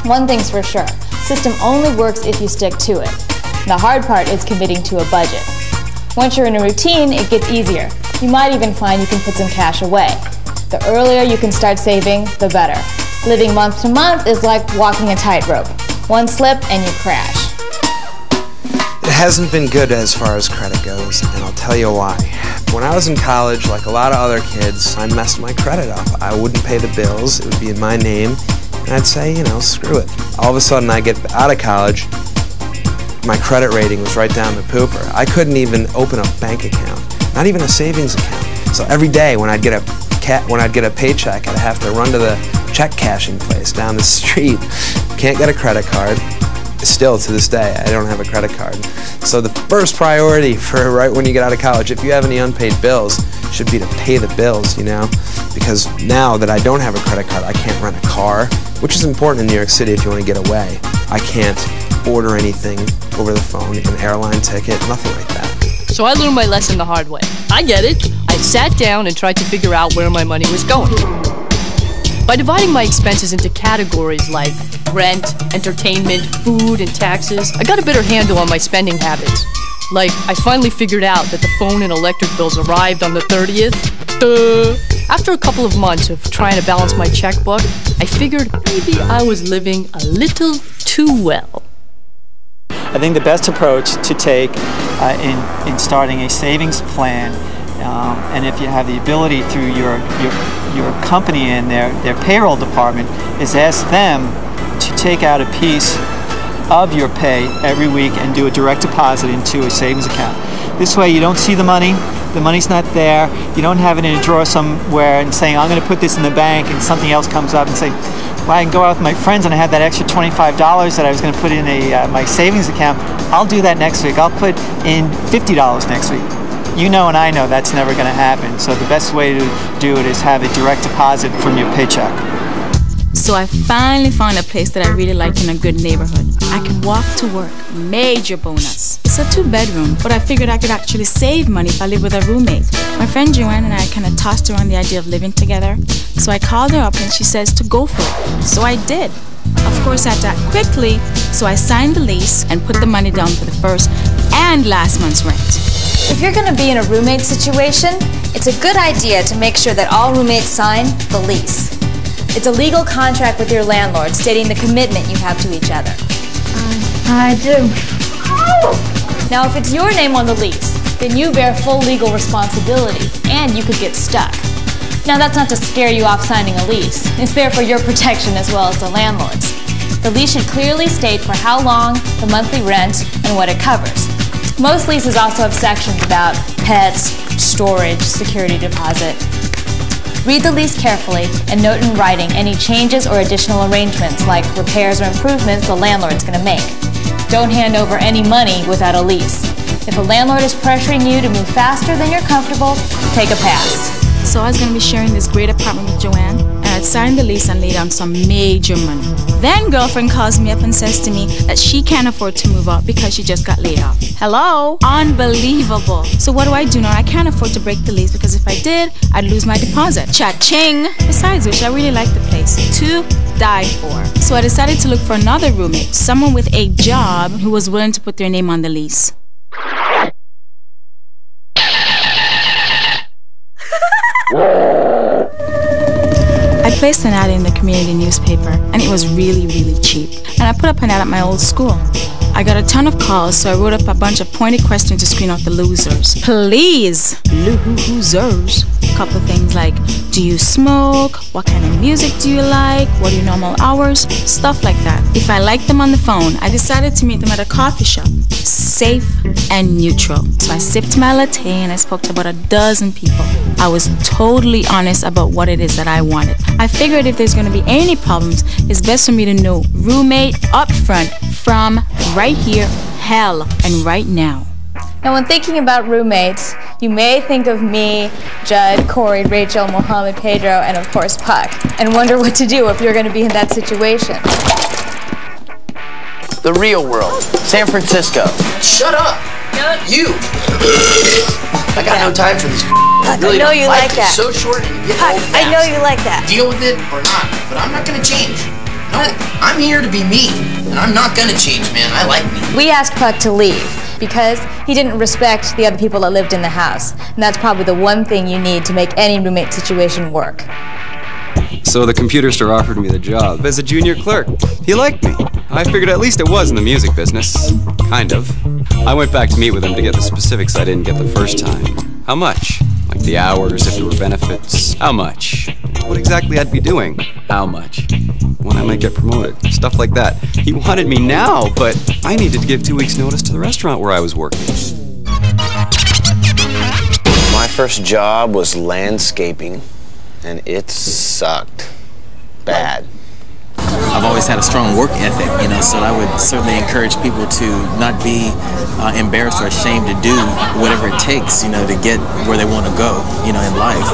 [SPEAKER 13] One thing's for sure, system only works if you stick to it. The hard part is committing to a budget. Once you're in a routine, it gets easier. You might even find you can put some cash away. The earlier you can start saving, the better. Living month to month is like walking a tightrope. One slip and you crash.
[SPEAKER 3] It hasn't been good as far as credit goes, and I'll tell you why. When I was in college, like a lot of other kids, I messed my credit up. I wouldn't pay the bills, it would be in my name, and I'd say, screw it. All of a sudden I get out of college, my credit rating was right down the pooper. I couldn't even open a bank account, not even a savings account. So every day when I'd get a paycheck, I'd have to run to the check cashing place down the street. Can't get a credit card. Still to this day, I don't have a credit card. So the first priority for right when you get out of college, if you have any unpaid bills, should be to pay the bills, because now that I don't have a credit card, I can't rent a car, which is important in New York City if you want to get away. I can't order anything over the phone, an airline ticket, nothing like that.
[SPEAKER 12] So I learned my lesson the hard way. I get it. I sat down and tried to figure out where my money was going. By dividing my expenses into categories like rent, entertainment, food, and taxes, I got a better handle on my spending habits. Like, I finally figured out that the phone and electric bills arrived on the 30th. Duh. After a couple of months of trying to balance my checkbook, I figured maybe I was living a little too well.
[SPEAKER 16] I think the best approach to take in starting a savings plan, and if you have the ability through your company and their payroll department, is ask them to take out a piece of your pay every week and do a direct deposit into a savings account. This way you don't see the money's not there, you don't have it in a drawer somewhere and saying, I'm going to put this in the bank, and something else comes up and say, well, I can go out with my friends and I have that extra $25 that I was going to put in my savings account. I'll do that next week. I'll put in $50 next week. You know and I know that's never going to happen. So the best way to do it is have a direct deposit from your paycheck.
[SPEAKER 5] So I finally found a place that I really liked in a good neighborhood. I could walk to work. Major bonus. It's a 2-bedroom, but I figured I could actually save money if I lived with a roommate. My friend Joanne and I kind of tossed around the idea of living together. So I called her up and she says to go for it. So I did. Of course, I had to act quickly, so I signed the lease and put the money down for the first and last month's rent.
[SPEAKER 13] If you're going to be in a roommate situation, it's a good idea to make sure that all roommates sign the lease. It's a legal contract with your landlord stating the commitment you have to each other.
[SPEAKER 11] I do.
[SPEAKER 13] Now, if it's your name on the lease, then you bear full legal responsibility, and you could get stuck. Now, that's not to scare you off signing a lease. It's there for your protection as well as the landlord's. The lease should clearly state for how long, the monthly rent, and what it covers. Most leases also have sections about pets, storage, security deposit. Read the lease carefully and note in writing any changes or additional arrangements like repairs or improvements the landlord's going to make. Don't hand over any money without a lease. If a landlord is pressuring you to move faster than you're comfortable, take a pass.
[SPEAKER 5] So I was going to be sharing this great apartment with Joanne, and I'd signed the lease and laid down some major money. Then girlfriend calls me up and says to me that she can't afford to move out because she just got laid off. Hello? Unbelievable. So what do now? I can't afford to break the lease because if I did, I'd lose my deposit. Cha-ching! Besides which, I really like the place. To die for. So I decided to look for another roommate, someone with a job who was willing to put their name on the lease. I placed an ad in the community newspaper, and it was really, really cheap. And I put up an ad at my old school. I got a ton of calls, so I wrote up a bunch of pointed questions to screen out the losers. Please! Losers. A couple of things like, do you smoke? What kind of music do you like? What are your normal hours? Stuff like that. If I liked them on the phone, I decided to meet them at a coffee shop. Safe and neutral. So I sipped my latte and I spoke to about a dozen people. I was totally honest about what it is that I wanted. I figured if there's going to be any problems, it's best for me to know roommate up front from right here, hell, and right now.
[SPEAKER 13] Now, when thinking about roommates, you may think of me, Judd, Corey, Rachel, Mohammed, Pedro, and of course Puck, and wonder what to do if you're going to be in that situation.
[SPEAKER 10] The real world. San Francisco.
[SPEAKER 2] Shut up! You! I got no time for this.
[SPEAKER 6] I know you like that.
[SPEAKER 2] It's so short and you get old fast.
[SPEAKER 6] I know you like that.
[SPEAKER 2] Deal with it or not, but I'm not gonna change. No, I'm here to be me, and I'm not gonna change, man. I like me.
[SPEAKER 13] We asked Puck to leave because he didn't respect the other people that lived in the house. And that's probably the one thing you need to make any roommate situation work.
[SPEAKER 15] So the computer store offered me the job as a junior clerk. He liked me. I figured at least it was in the music business. Kind of. I went back to meet with him to get the specifics I didn't get the first time. How much? Like the hours, if there were benefits. How much? What exactly I'd be doing. How much? When I might get promoted. Stuff like that. He wanted me now, but I needed to give 2 weeks' notice to the restaurant where I was working.
[SPEAKER 10] My first job was landscaping, and it sucked. Bad.
[SPEAKER 20] I've always had a strong work ethic, so I would certainly encourage people to not be embarrassed or ashamed to do whatever it takes, to get where they want to go, in life.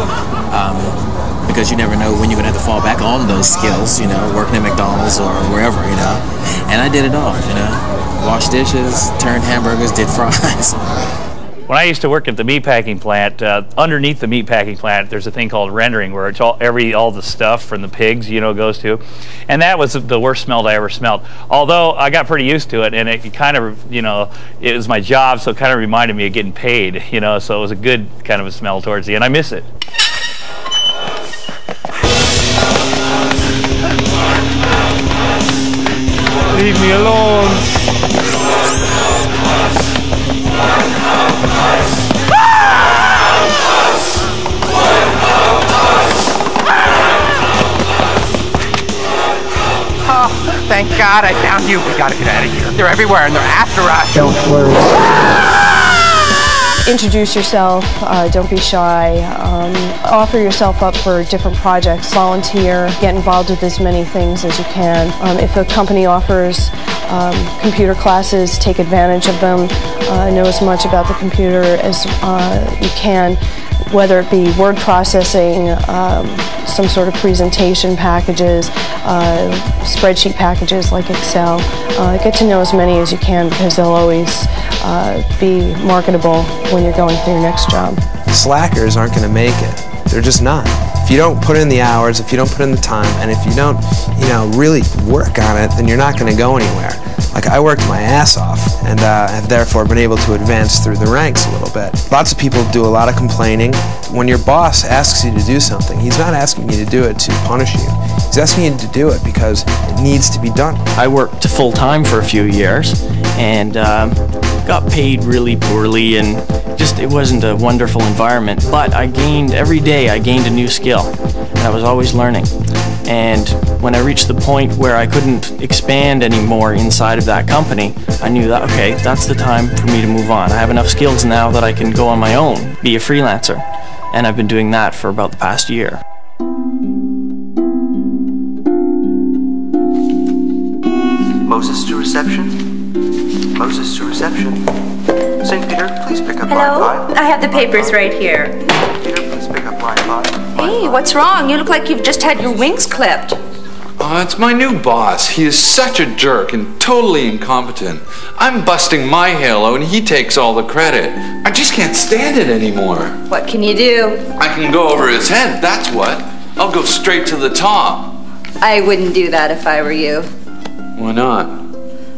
[SPEAKER 20] Because you never know when you're going to have to fall back on those skills, working at McDonald's or wherever, And I did it all, washed dishes, turned hamburgers, did fries.
[SPEAKER 8] When I used to work at the meatpacking plant, underneath the meatpacking plant, there's a thing called rendering where it's all the stuff from the pigs, you know, goes to, and that was the worst smell I ever smelled. Although I got pretty used to it, and it kind of, you know, it was my job, so it kind of reminded me of getting paid, you know. So it was a good kind of a smell towards the end. I miss it. Leave me alone.
[SPEAKER 22] Oh, thank God I found you. We gotta get out of here. They're everywhere and they're after us.
[SPEAKER 21] Don't worry.
[SPEAKER 1] Introduce yourself, don't be shy, offer yourself up for different projects, volunteer, get involved with as many things as you can. If a company offers computer classes, take advantage of them, know as much about the computer as you can, whether it be word processing, some sort of presentation packages, spreadsheet packages like Excel. Get to know as many as you can because they'll always be marketable when you're going through your next job.
[SPEAKER 3] Slackers aren't going to make it. They're just not. If you don't put in the hours, if you don't put in the time, and if you don't, you know, really work on it, then you're not going to go anywhere. Like, I worked my ass off and have therefore been able to advance through the ranks a little bit. Lots of people do a lot of complaining. When your boss asks you to do something, he's not asking you to do it to punish you. He's asking you to do it because it needs to be done.
[SPEAKER 17] I worked full-time for a few years and got paid really poorly, and just it wasn't a wonderful environment. But every day I gained a new skill, and I was always learning. And when I reached the point where I couldn't expand anymore inside of that company, I knew that, okay, that's the time for me to move on. I have enough skills now that I can go on my own, be a freelancer. And I've been doing that for about the past year.
[SPEAKER 23] Moses to reception. Moses to reception. St. Peter, please pick up
[SPEAKER 7] Hello?
[SPEAKER 23] line 5.
[SPEAKER 7] I have the papers right here.
[SPEAKER 23] St. Peter, please pick up line 5.
[SPEAKER 7] Hey, what's wrong? You look like you've just had your wings clipped.
[SPEAKER 19] It's my new boss. He is such a jerk and totally incompetent. I'm busting my halo and he takes all the credit. I just can't stand it anymore.
[SPEAKER 7] What can you do?
[SPEAKER 19] I can go over his head, that's what. I'll go straight to the top.
[SPEAKER 7] I wouldn't do that if I were you.
[SPEAKER 19] Why not?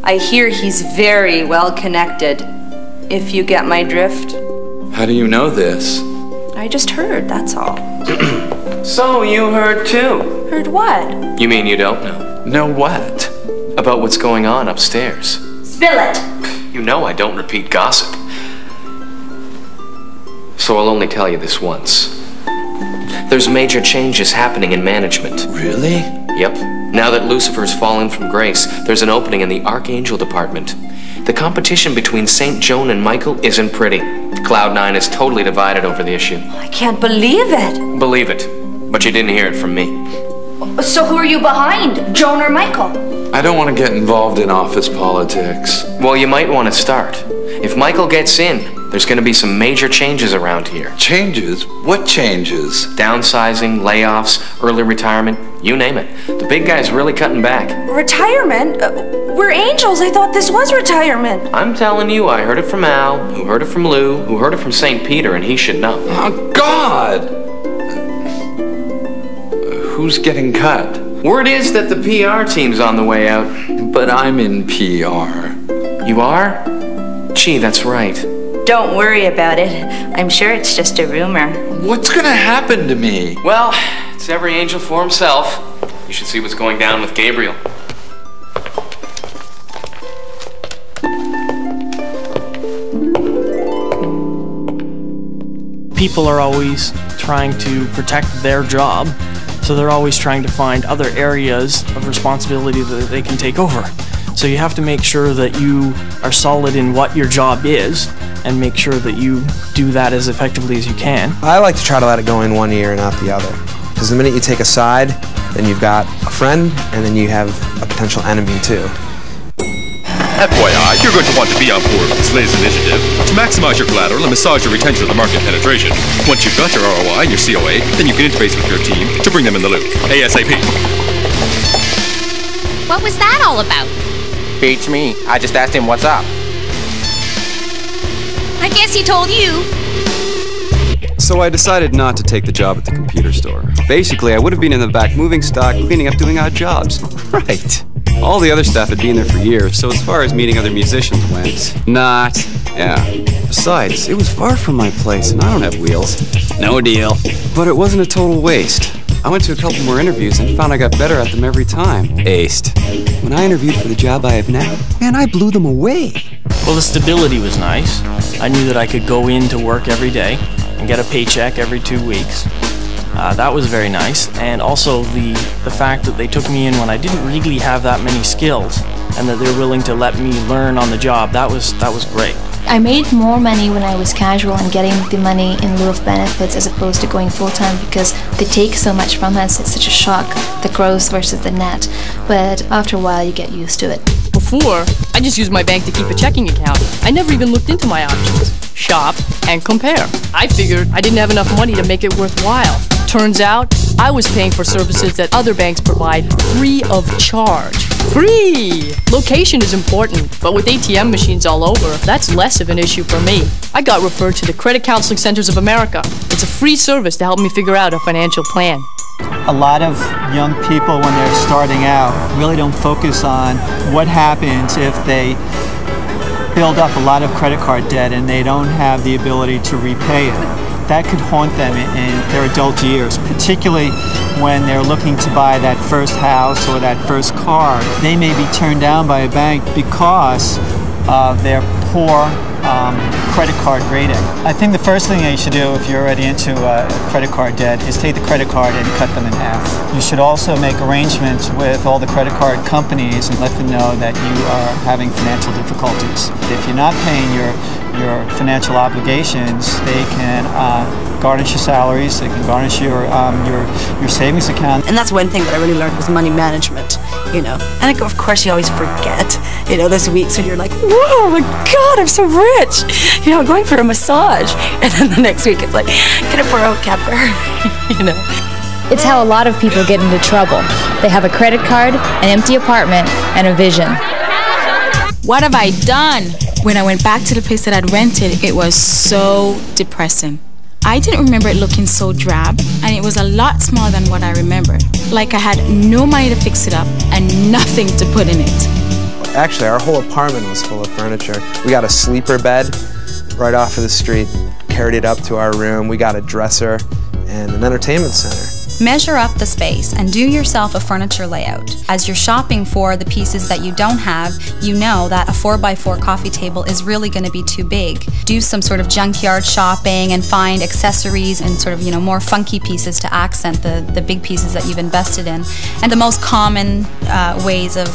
[SPEAKER 7] I hear he's very well connected, if you get my drift.
[SPEAKER 19] How do you know this?
[SPEAKER 7] I just heard, that's all.
[SPEAKER 9] So you heard too?
[SPEAKER 7] Heard what?
[SPEAKER 9] You mean you don't know?
[SPEAKER 19] Know what?
[SPEAKER 9] About what's going on upstairs.
[SPEAKER 7] Spill it!
[SPEAKER 9] You know I don't repeat gossip. So I'll only tell you this once. There's major changes happening in management.
[SPEAKER 19] Really?
[SPEAKER 9] Yep. Now that Lucifer's fallen from grace, there's an opening in the Archangel department. The competition between St. Joan and Michael isn't pretty. Cloud9 is totally divided over the issue.
[SPEAKER 7] I can't believe it.
[SPEAKER 9] Believe it, but you didn't hear it from me.
[SPEAKER 7] So who are you behind, Joan or Michael?
[SPEAKER 19] I don't want to get involved in office politics.
[SPEAKER 9] Well, you might want to start. If Michael gets in, there's going to be some major changes around here.
[SPEAKER 19] Changes? What changes?
[SPEAKER 9] Downsizing, layoffs, early retirement, you name it. The big guy's really cutting back.
[SPEAKER 7] Retirement? We're angels. I thought this was retirement.
[SPEAKER 9] I'm telling you, I heard it from Al, who heard it from Lou, who heard it from St. Peter, and he should know.
[SPEAKER 19] Oh, God! Who's getting cut?
[SPEAKER 9] Word is that the PR team's on the way out.
[SPEAKER 19] But I'm in PR.
[SPEAKER 9] You are? Gee, that's right.
[SPEAKER 7] Don't worry about it. I'm sure it's just a rumor.
[SPEAKER 19] What's gonna happen to me?
[SPEAKER 9] Well, it's every angel for himself. You should see what's going down with Gabriel.
[SPEAKER 17] People are always trying to protect their job, so they're always trying to find other areas of responsibility that they can take over. So you have to make sure that you are solid in what your job is and make sure that you do that as effectively as you can.
[SPEAKER 3] I like to try to let it go in one ear and out the other. Because the minute you take a side, then you've got a friend, and then you have a potential enemy too.
[SPEAKER 24] FYI, you're going to want to be on board with this latest initiative to maximize your collateral and massage your retention of the market penetration. Once you've got your ROI and your COA, then you can interface with your team to bring them in the loop. ASAP.
[SPEAKER 25] What was that all about?
[SPEAKER 22] Beats me. I just asked him what's up.
[SPEAKER 4] I guess he told you.
[SPEAKER 15] So I decided not to take the job at the computer store. Basically, I would have been in the back moving stock, cleaning up, doing odd jobs. Right. All the other staff had been there for years, so as far as meeting other musicians went, not. Yeah. Besides, it was far from my place, and I don't have wheels. No deal. But it wasn't a total waste. I went to a couple more interviews and found I got better at them every time. Aced. When I interviewed for the job I have now, man, I blew them away.
[SPEAKER 17] Well, the stability was nice. I knew that I could go in to work every day and get a paycheck every 2 weeks. That was very nice, and also the fact that they took me in when I didn't really have that many skills, and that they're willing to let me learn on the job. That was great.
[SPEAKER 11] I made more money when I was casual and getting the money in lieu of benefits as opposed to going full-time because they take so much from us. It's such a shock, the gross versus the net. But after a while, you get used to it.
[SPEAKER 12] Before, I just used my bank to keep a checking account. I never even looked into my options. Shop and compare. I figured I didn't have enough money to make it worthwhile. Turns out, I was paying for services that other banks provide free of charge. Free! Location is important, but with ATM machines all over, that's less of an issue for me. I got referred to the Credit Counseling Centers of America. It's a free service to help me figure out a financial plan.
[SPEAKER 16] A lot of young people, when they're starting out, really don't focus on what happens if they build up a lot of credit card debt and they don't have the ability to repay it. That could haunt them in their adult years, particularly when they're looking to buy that first house or that first car. They may be turned down by a bank because of their poor credit card rating. I think the first thing that you should do if you're already into credit card debt is take the credit card and cut them in half. You should also make arrangements with all the credit card companies and let them know that you are having financial difficulties. If you're not paying your financial obligations, they can garnish your salaries, they can garnish your savings account.
[SPEAKER 14] And that's one thing that I really learned was money management, you know. And of course you always forget, you know, those weeks when you're like, whoa, my God, I'm so rich, you know, going for a massage. And then the next week it's like, can I borrow a cab fare, you know.
[SPEAKER 13] It's how a lot of people get into trouble. They have a credit card, an empty apartment, and a vision.
[SPEAKER 5] What have I done? When I went back to the place that I'd rented, it was so depressing. I didn't remember it looking so drab, and it was a lot smaller than what I remembered. Like I had no money to fix it up and nothing to put in it.
[SPEAKER 3] Actually, our whole apartment was full of furniture. We got a sleeper bed right off of the street, carried it up to our room. We got a dresser and an entertainment center.
[SPEAKER 4] Measure up the space and do yourself a furniture layout. As you're shopping for the pieces that you don't have, you know that a 4x4 coffee table is really going to be too big. Do some sort of junkyard shopping and find accessories and sort of, you know, more funky pieces to accent the big pieces that you've invested in. And the most common ways of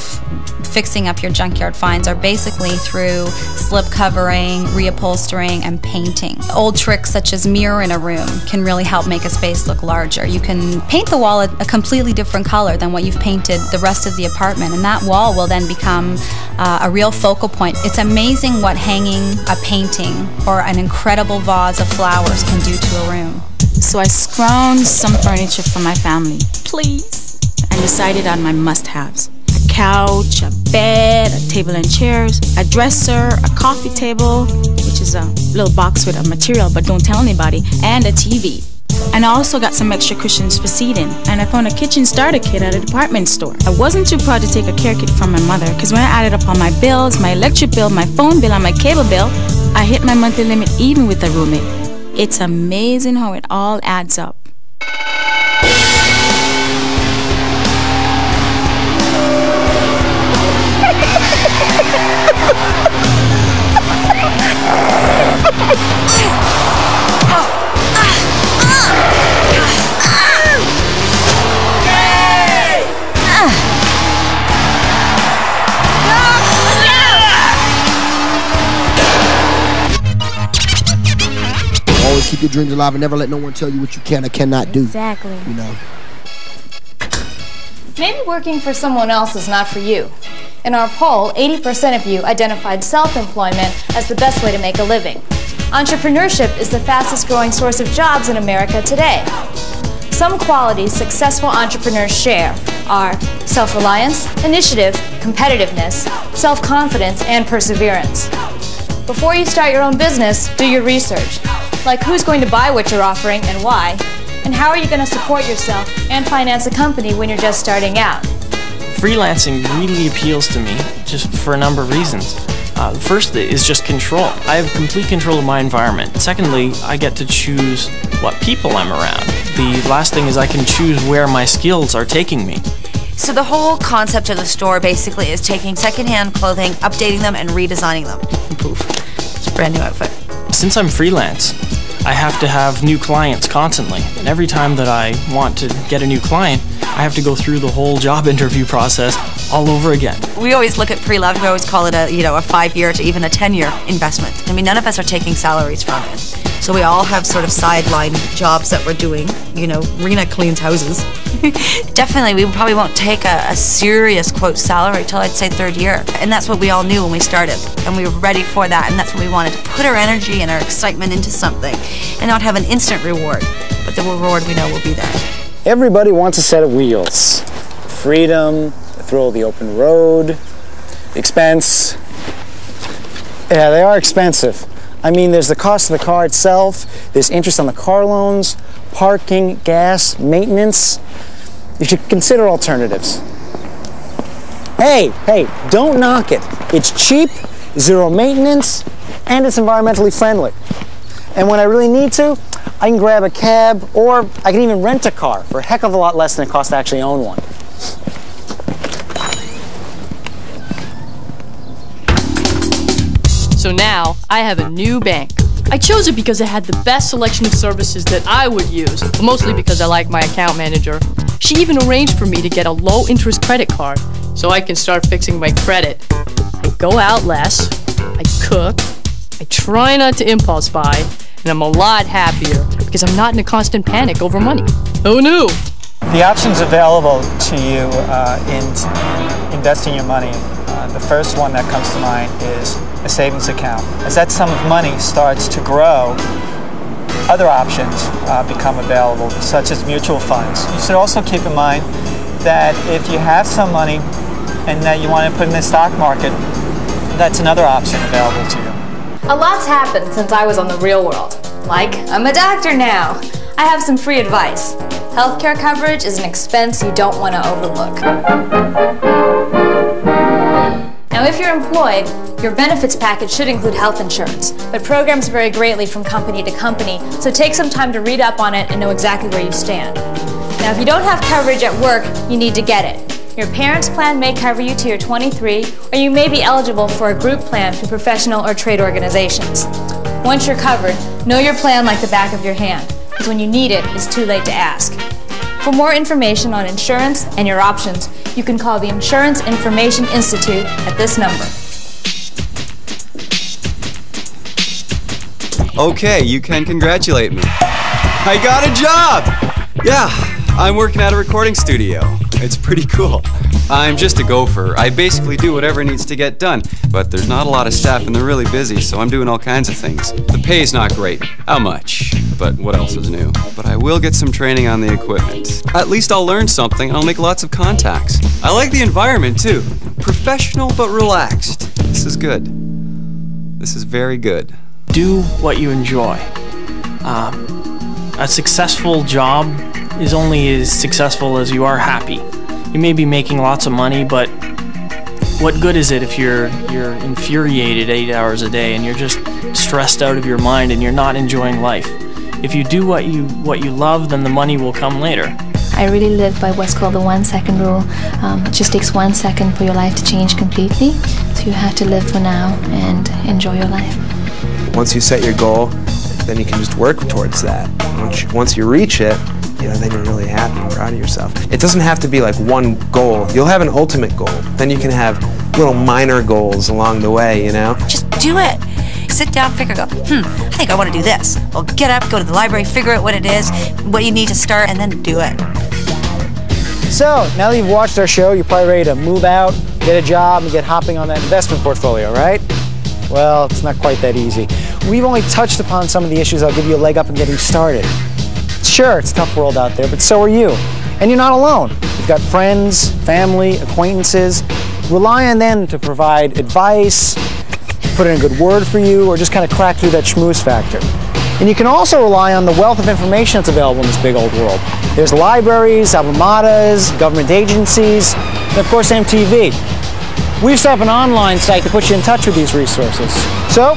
[SPEAKER 4] fixing up your junkyard finds are basically through slip covering, reupholstering, and painting. Old tricks such as mirror in a room can really help make a space look larger. You can paint the wall a completely different color than what you've painted the rest of the apartment, and that wall will then become a real focal point. It's amazing what hanging a painting or an incredible vase of flowers can do to a room.
[SPEAKER 5] So I scrounged some furniture for my family, please, and decided on my must-haves. A couch, a bed, a table and chairs, a dresser, a coffee table, which is a little box with a material but don't tell anybody, and a TV. And I also got some extra cushions for seating, and I found a kitchen starter kit at a department store. I wasn't too proud to take a care kit from my mother, because when I added up all my bills, my electric bill, my phone bill, and my cable bill, I hit my monthly limit even with a roommate. It's amazing how it all adds up.
[SPEAKER 18] Always keep your dreams alive and never let no one tell you what you can or cannot do.
[SPEAKER 13] Exactly.
[SPEAKER 18] You know.
[SPEAKER 13] Maybe working for someone else is not for you. In our poll, 80% of you identified self-employment as the best way to make a living. Entrepreneurship is the fastest growing source of jobs in America today. Some qualities successful entrepreneurs share are self-reliance, initiative, competitiveness, self-confidence, and perseverance. Before you start your own business, do your research. Like who's going to buy what you're offering and why, and how are you going to support yourself and finance a company when you're just starting out.
[SPEAKER 17] Freelancing really appeals to me just for a number of reasons. First is just control. I have complete control of my environment. Secondly, I get to choose what people I'm around. The last thing is I can choose where my skills are taking me.
[SPEAKER 2] So the whole concept of the store basically is taking secondhand clothing, updating them, and redesigning them. Poof. It's a brand new outfit.
[SPEAKER 17] Since I'm freelance, I have to have new clients constantly. And every time that I want to get a new client, I have to go through the whole job interview process all over again.
[SPEAKER 2] We always look at pre-loved, we always call it a 5-year to even a 10-year investment. I mean, none of us are taking salaries from it. So we all have sort of sideline jobs that we're doing. Rena cleans houses. Definitely, we probably won't take a serious, quote, salary till I'd say 3rd year. And that's what we all knew when we started. And we were ready for that. And that's what we wanted, to put our energy and our excitement into something and not have an instant reward. But the reward we know will be there.
[SPEAKER 6] Everybody wants a set of wheels. Freedom, the thrill of the open road, the expense. Yeah, they are expensive. I mean, there's the cost of the car itself, there's interest on the car loans, parking, gas, maintenance. You should consider alternatives. Hey, don't knock it. It's cheap, zero maintenance, and it's environmentally friendly. And when I really need to, I can grab a cab, or I can even rent a car for a heck of a lot less than it costs to actually own one.
[SPEAKER 12] So now, I have a new bank. I chose it because it had the best selection of services that I would use, but mostly because I like my account manager. She even arranged for me to get a low-interest credit card, so I can start fixing my credit. I go out less, I cook, I try not to impulse buy, and I'm a lot happier because I'm not in a constant panic over money. Who knew?
[SPEAKER 16] The options available to you in investing your money, the first one that comes to mind is a savings account. As that sum of money starts to grow, other options become available, such as mutual funds. You should also keep in mind that if you have some money and that you want to put in the stock market, that's another option available to you.
[SPEAKER 13] A lot's happened since I was on the real world. Like, I'm a doctor now. I have some free advice. Healthcare coverage is an expense you don't want to overlook. Now, if you're employed, your benefits package should include health insurance, but programs vary greatly from company to company, so take some time to read up on it and know exactly where you stand. Now, if you don't have coverage at work, you need to get it. Your parents' plan may cover you till you're 23, or you may be eligible for a group plan through professional or trade organizations. Once you're covered, know your plan like the back of your hand, because when you need it, it's too late to ask. For more information on insurance and your options, you can call the Insurance Information Institute at this number.
[SPEAKER 15] Okay, you can congratulate me. I got a job! Yeah, I'm working at a recording studio. It's pretty cool. I'm just a gopher. I basically do whatever needs to get done, but there's not a lot of staff and they're really busy, so I'm doing all kinds of things. The pay's not great. How much? But what else is new? But I will get some training on the equipment. At least I'll learn something and I'll make lots of contacts. I like the environment too. Professional but relaxed. This is good. This is very good.
[SPEAKER 17] Do what you enjoy. A successful job is only as successful as you are happy. You may be making lots of money, but what good is it if you're infuriated 8 hours a day and you're just stressed out of your mind and you're not enjoying life? If you do what you love, then the money will come later.
[SPEAKER 11] I really live by what's called the 1 second rule. It just takes 1 second for your life to change completely. So you have to live for now and enjoy your life.
[SPEAKER 3] Once you set your goal, then you can just work towards that. Once you reach it, then you're really happy and proud of yourself. It doesn't have to be like one goal. You'll have an ultimate goal. Then you can have little minor goals along the way,
[SPEAKER 2] Just do it. Sit down, I think I want to do this. Well, get up, go to the library, figure out what it is, what you need to start, and then do it.
[SPEAKER 6] So, now that you've watched our show, you're probably ready to move out, get a job, and get hopping on that investment portfolio, right? Well, it's not quite that easy. We've only touched upon some of the issues that'll give you a leg up in getting started. Sure, it's a tough world out there, but so are you. And you're not alone. You've got friends, family, acquaintances. Rely on them to provide advice, put in a good word for you, or just kind of crack through that schmooze factor. And you can also rely on the wealth of information that's available in this big old world. There's libraries, alma maters, government agencies, and of course MTV. We've set up an online site to put you in touch with these resources. So,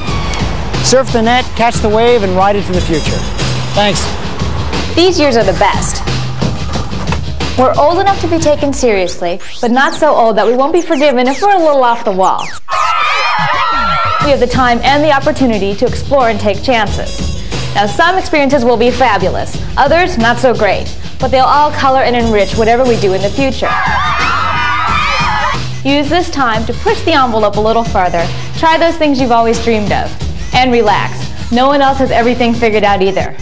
[SPEAKER 6] surf the net, catch the wave, and ride it to the future. Thanks.
[SPEAKER 13] These years are the best. We're old enough to be taken seriously, but not so old that we won't be forgiven if we're a little off the wall. We have the time and the opportunity to explore and take chances. Now, some experiences will be fabulous, others not so great, but they'll all color and enrich whatever we do in the future. Use this time to push the envelope a little farther, try those things you've always dreamed of, and relax. No one else has everything figured out either.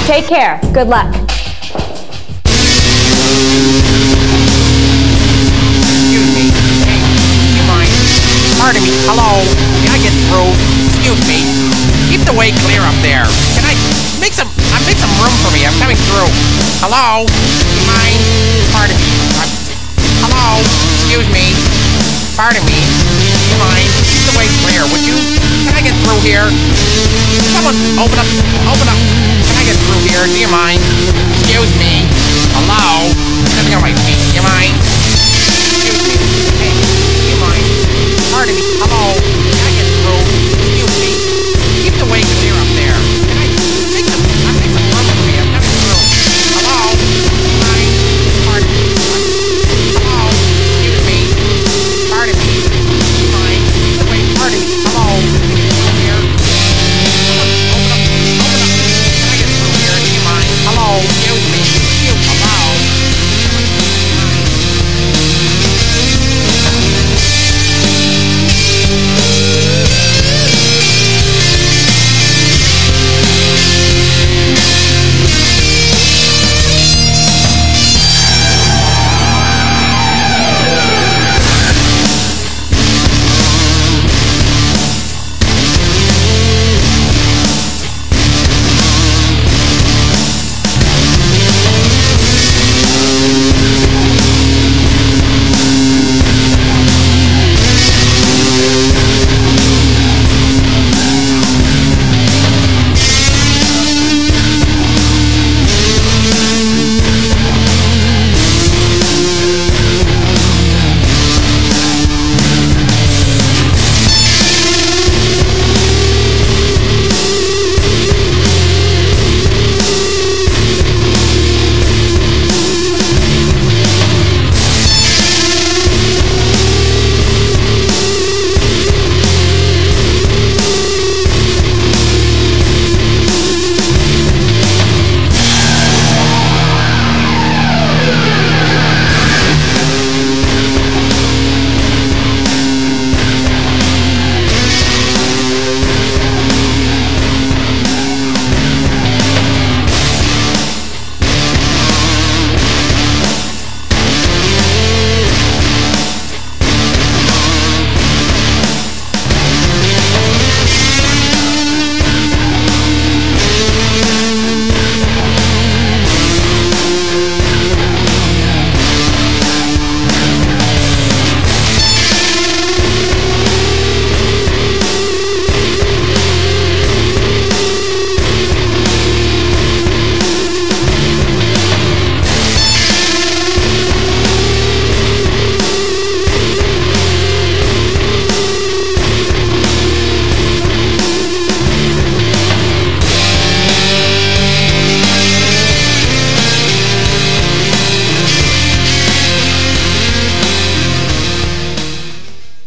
[SPEAKER 13] Take care. Good luck.
[SPEAKER 22] Excuse me. Hey, you mind? Pardon me. Hello. Can I get through? Excuse me. Keep the way clear up there. Can I make some room for me? I'm coming through. Hello? You mind? Pardon me. Hello? Excuse me. Pardon me. You mind? Keep the way clear, would you? Can I get through here? Someone open up. Open up. Can I get through here? Do you mind?